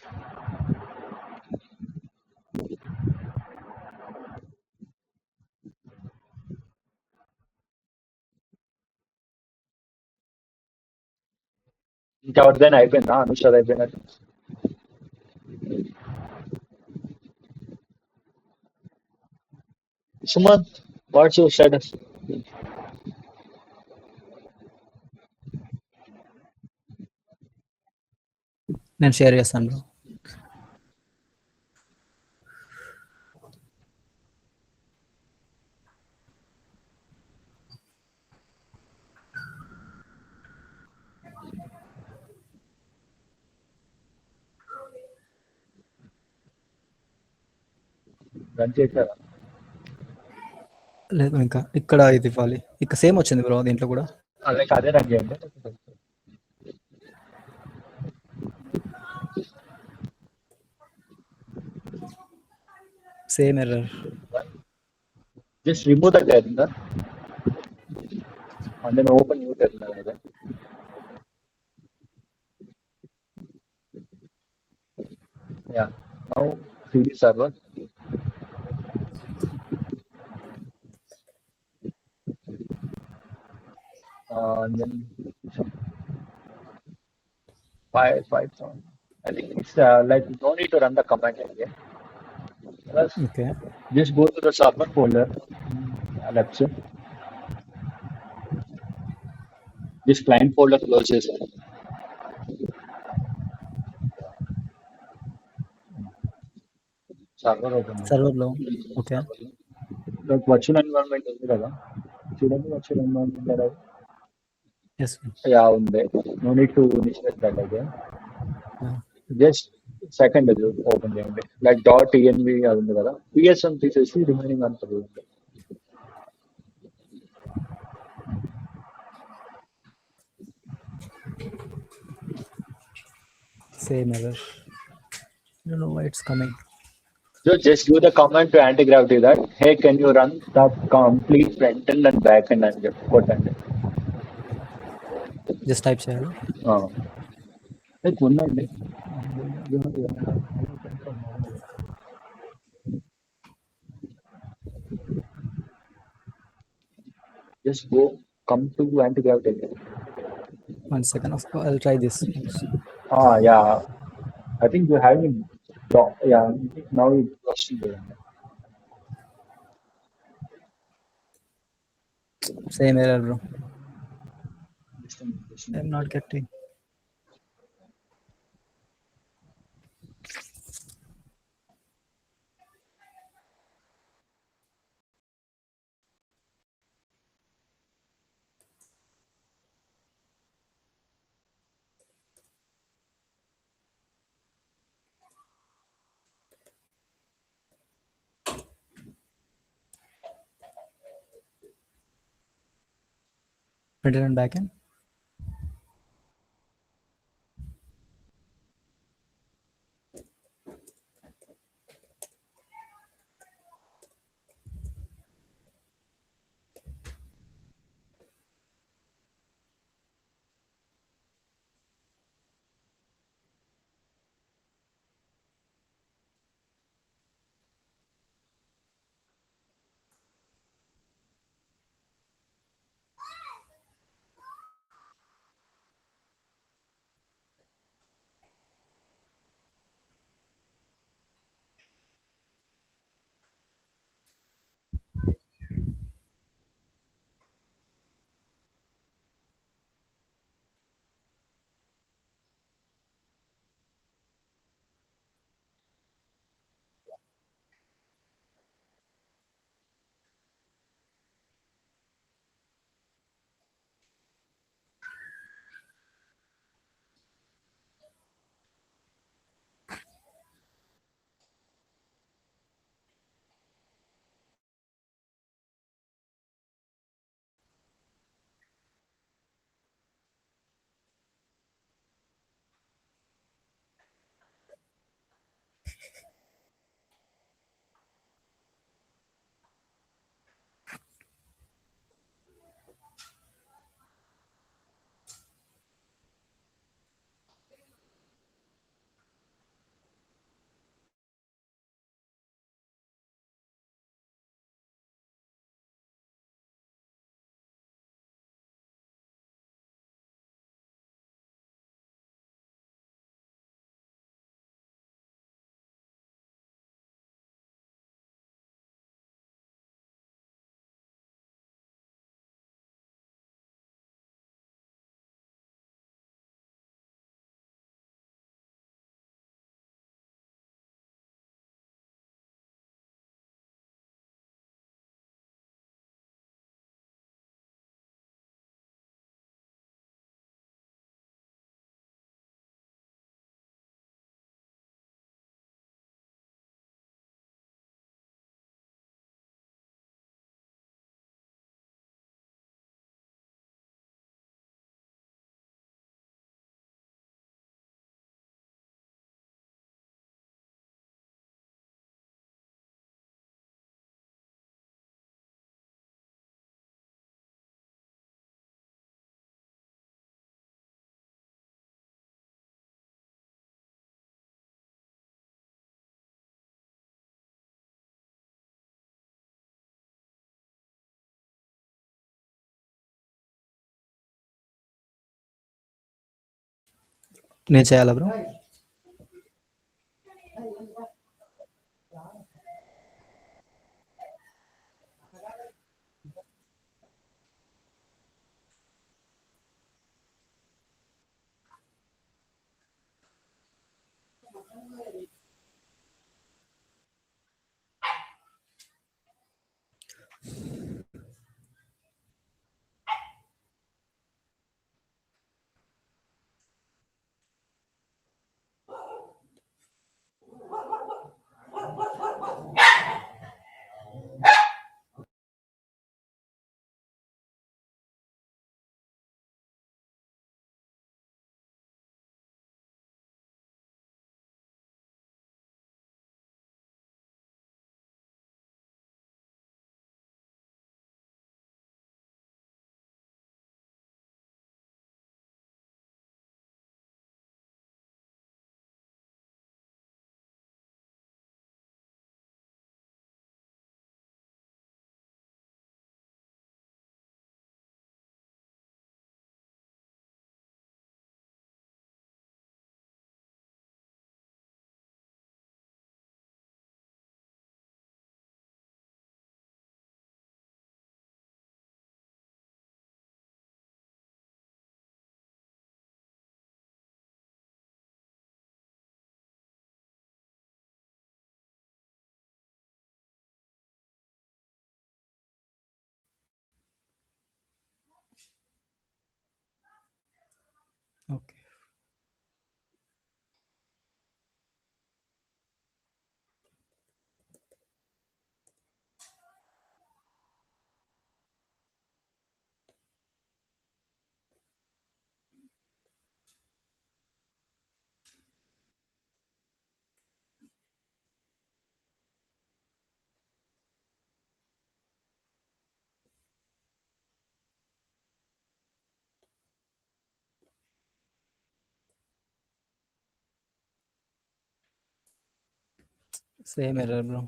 S1: ఇంకెవరిదైనా అయిపోయిందా? అనుషాద్ అయిపోయినట్టు. Sumanth, what's your status?
S5: నేను share చేస్తాను bro.
S1: Run చేశారా?
S5: లేదు ఇంకా ఇక్కడ ఇది ఇవ్వాలి. ఇక్కడ సేమ్ వచ్చింది బ్రో దీంట్లో కూడా.
S1: లైక్ అదే రన్ చేయండి.
S5: Same error.
S1: Just remove that error and then open new terminal again. Yeah, now CD server. And then Python. I think it's like no need to run the command again. Plus,
S5: okay,
S1: just go to the server folder. Left side. This client folder closes. Server open.
S5: సర్వర్లో. Okay,
S1: Like virtual environment ఉంది కదా, చూడండి virtual environment కదా.
S5: Yes.
S1: Yeah, ఉంది. No need to initialize that again. Just second అది open చేయండి. Like dot టీఎన్వి అది ఉంది కదా, పిఎస్ఎం తీసేసి రిమైనింగ్ అంతా చూడండి.
S5: Same error. I don't know why it's coming.
S1: So just do the command to anti-gravity that, hey, can you run the complete front end and back end అని చెప్పి కొట్టండి.
S5: జస్ట్ టైప్ చేయాలి.
S1: Like ఉందండి. Just go, come to anti-gravity again.
S5: 1 second. I'll try this.
S1: Yeah, I think you have it. Yeah, now it's working.
S5: Same error bro. I'm not getting. Front end and back end. నేను చేయాలా bro? Okay. Same error bro.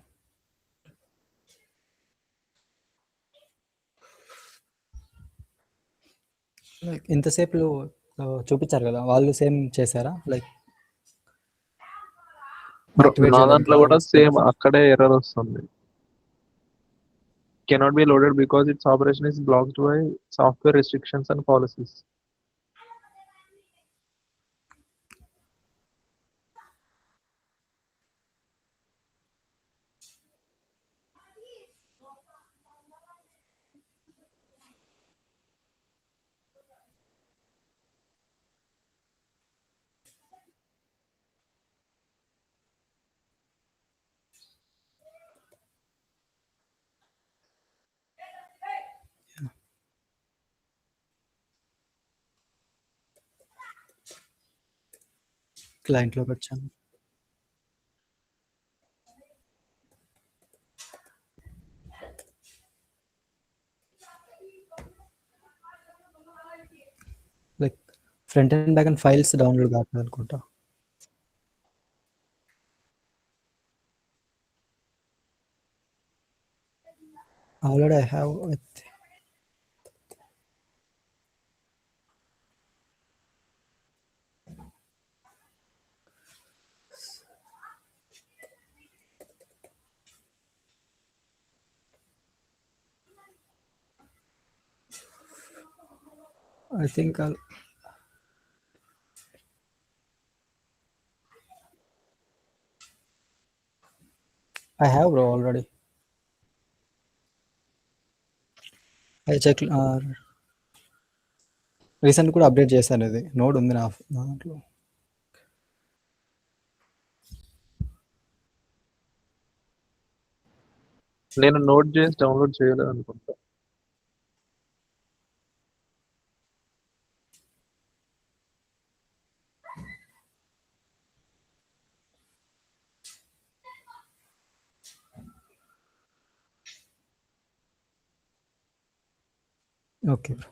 S5: Like ఇంతసేపు చూపించారు కదా, వాళ్ళు same చేశారా? Like
S2: bro
S5: activate
S2: నా
S5: చేయడానికి
S2: దాంట్లో కూడా సేమ్ అక్కడే ఎర్రర్ వస్తుంది. Cannot be loaded because its operation is blocked by software restrictions and policies.
S5: క్లయింట్లోకి వచ్చాను. Like front and back and files download కావట్లేదు అనుకుంటా. Already I have I think I have bro already. I check recent కూడా update చేశాను. ఇది node ఉంది నా దాంట్లో.
S2: నేను నోట్ చేసి డౌన్లోడ్ చేయలేదు అనుకుంటా.
S5: Okay bro.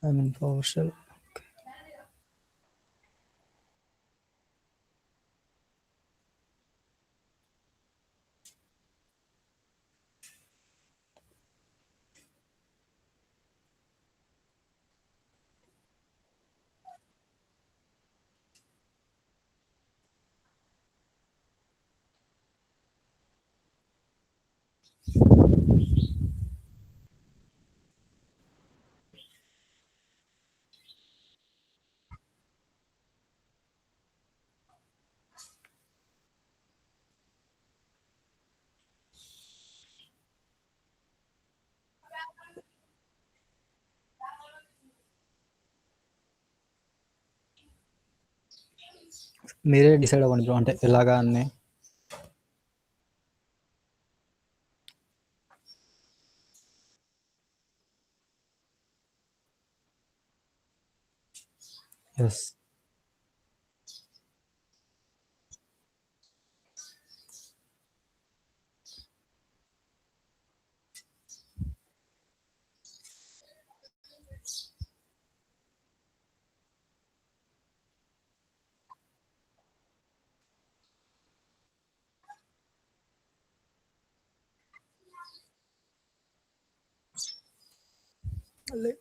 S5: I mean PowerShell. మీరే డిసైడ్ అవ్వండి బ్రో, అంటే ఎలాగా అని. ఎస్.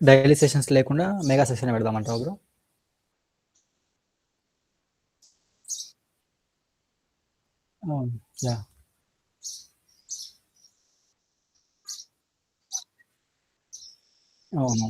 S5: డైలీ సెషన్స్ లేకుండా మెగా సెషన్ పెడదామంటావు బ్రో? అవును. యాహ్! అవును.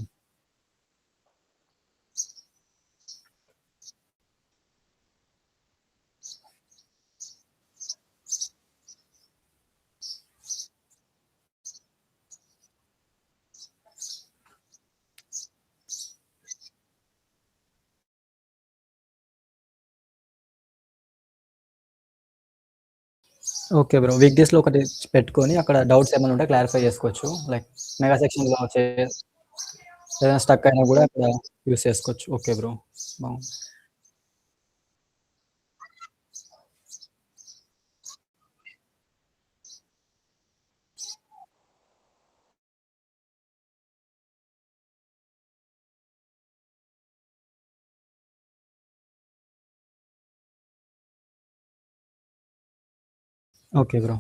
S5: Okay bro. వీక్ డేస్‌లో ఒకటి పెట్టుకొని అక్కడ డౌట్స్ ఏమైనా ఉంటే క్లారిఫై చేసుకోవచ్చు. లైక్ మెగా సెక్షన్‌లో ఏదైనా స్టక్ అయినా గూడా అక్కడ యూజ్ చేసుకోవచ్చు. Okay bro. బావుంది. Okay bro.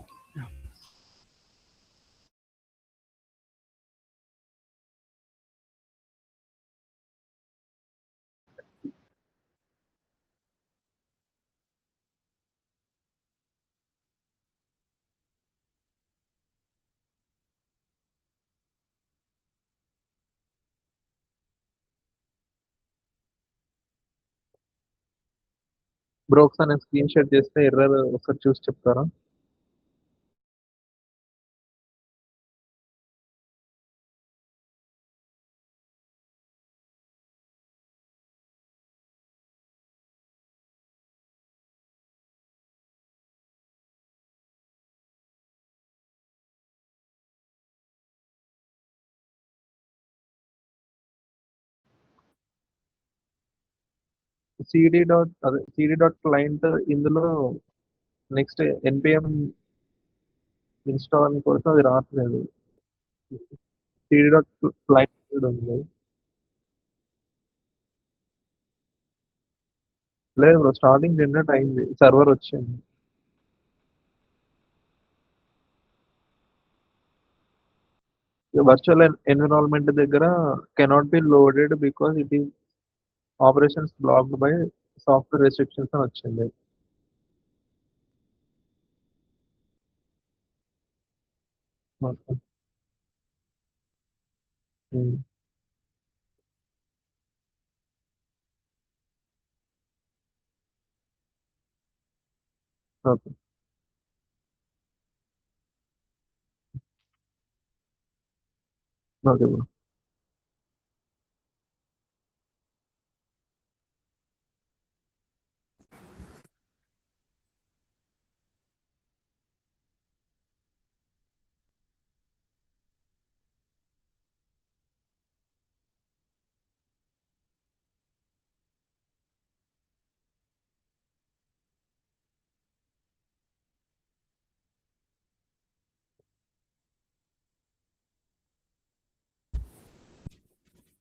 S2: బ్రో ఒకసారి నేను స్క్రీన్ షాట్ చేస్తే ఎర్రర్ ఒకసారి చూసి చెప్తారా? సిడి డాట్ క్లయింట్ ఇందులో నెక్స్ట్ ఎన్పిఎం ఇన్స్టాల్ కోసం అది రావట్లేదు. సిడి డాట్ క్లయింట్ ఉంది. లేదు బ్రో, స్టార్టింగ్ జనరేట్ అయింది, సర్వర్ వచ్చింది. వర్చువల్ ఎన్విరాన్మెంట్ దగ్గర cannot be loaded because it is operations blocked by software restrictions అని వచ్చింది. Okay. Okay. Okay bro.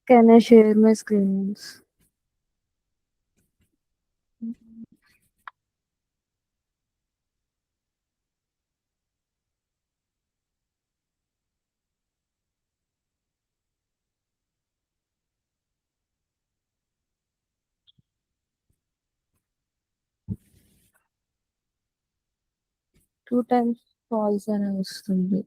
S4: Can I share my screens? 2 times false అని వస్తుంది.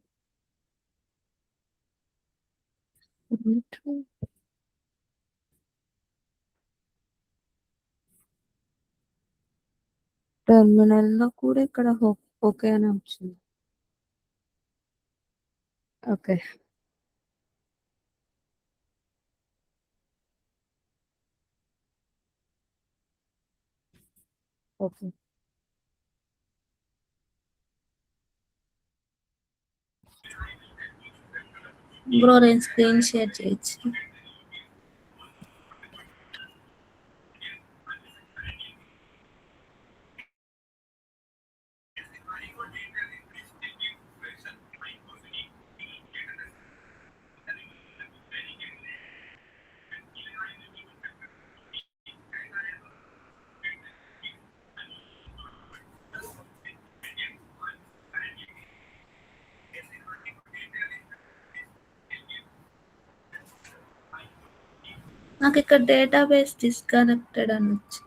S4: Terminal లో కూడా ఇక్కడ ఓకే అని వచ్చింది. ఓకే. ఓకే.
S3: బ్రో నేను స్క్రీన్ షేర్ చేయొచ్చు. నాకు ఇక్కడ డేటాబేస్ డిస్కనెక్టెడ్ అని వచ్చి.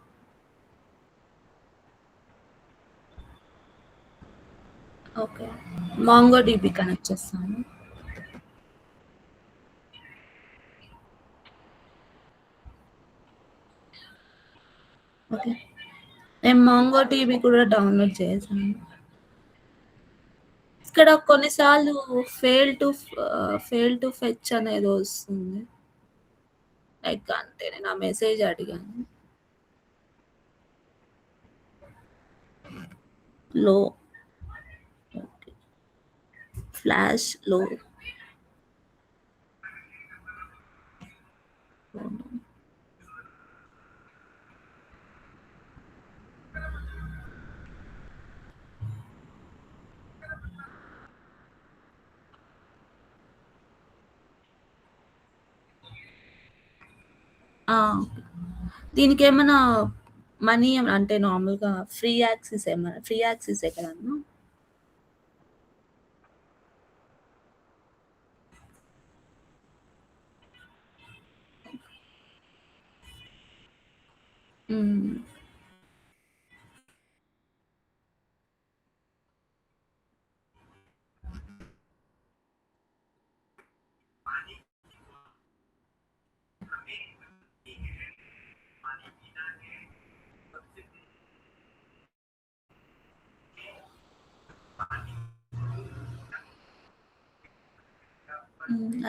S3: ఓకే, మాంగో డిబి కనెక్ట్ చేస్తాను. ఓకే, నేను మాంగో డిబి కూడా డౌన్లోడ్ చేశాను. ఇక్కడ కొన్నిసార్లు ఫెయిల్ టు ఫెచ్ అనేది వస్తుంది. లైక్ అంటే నేను ఆ మెసేజ్ అడిగాను. లో ఫ్లాష్ లో దీనికి ఏమైనా మనీ అంటే నార్మల్గా ఫ్రీ యాక్సెస్ ఎక్కడన్నా?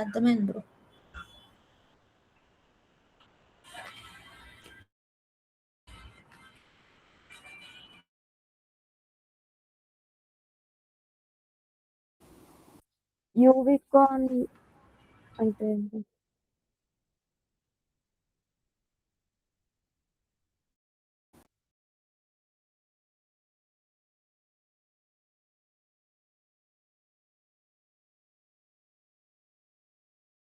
S3: అర్థమైంది బ్రో.
S4: యూవికాన్ అంటే ఏంటి?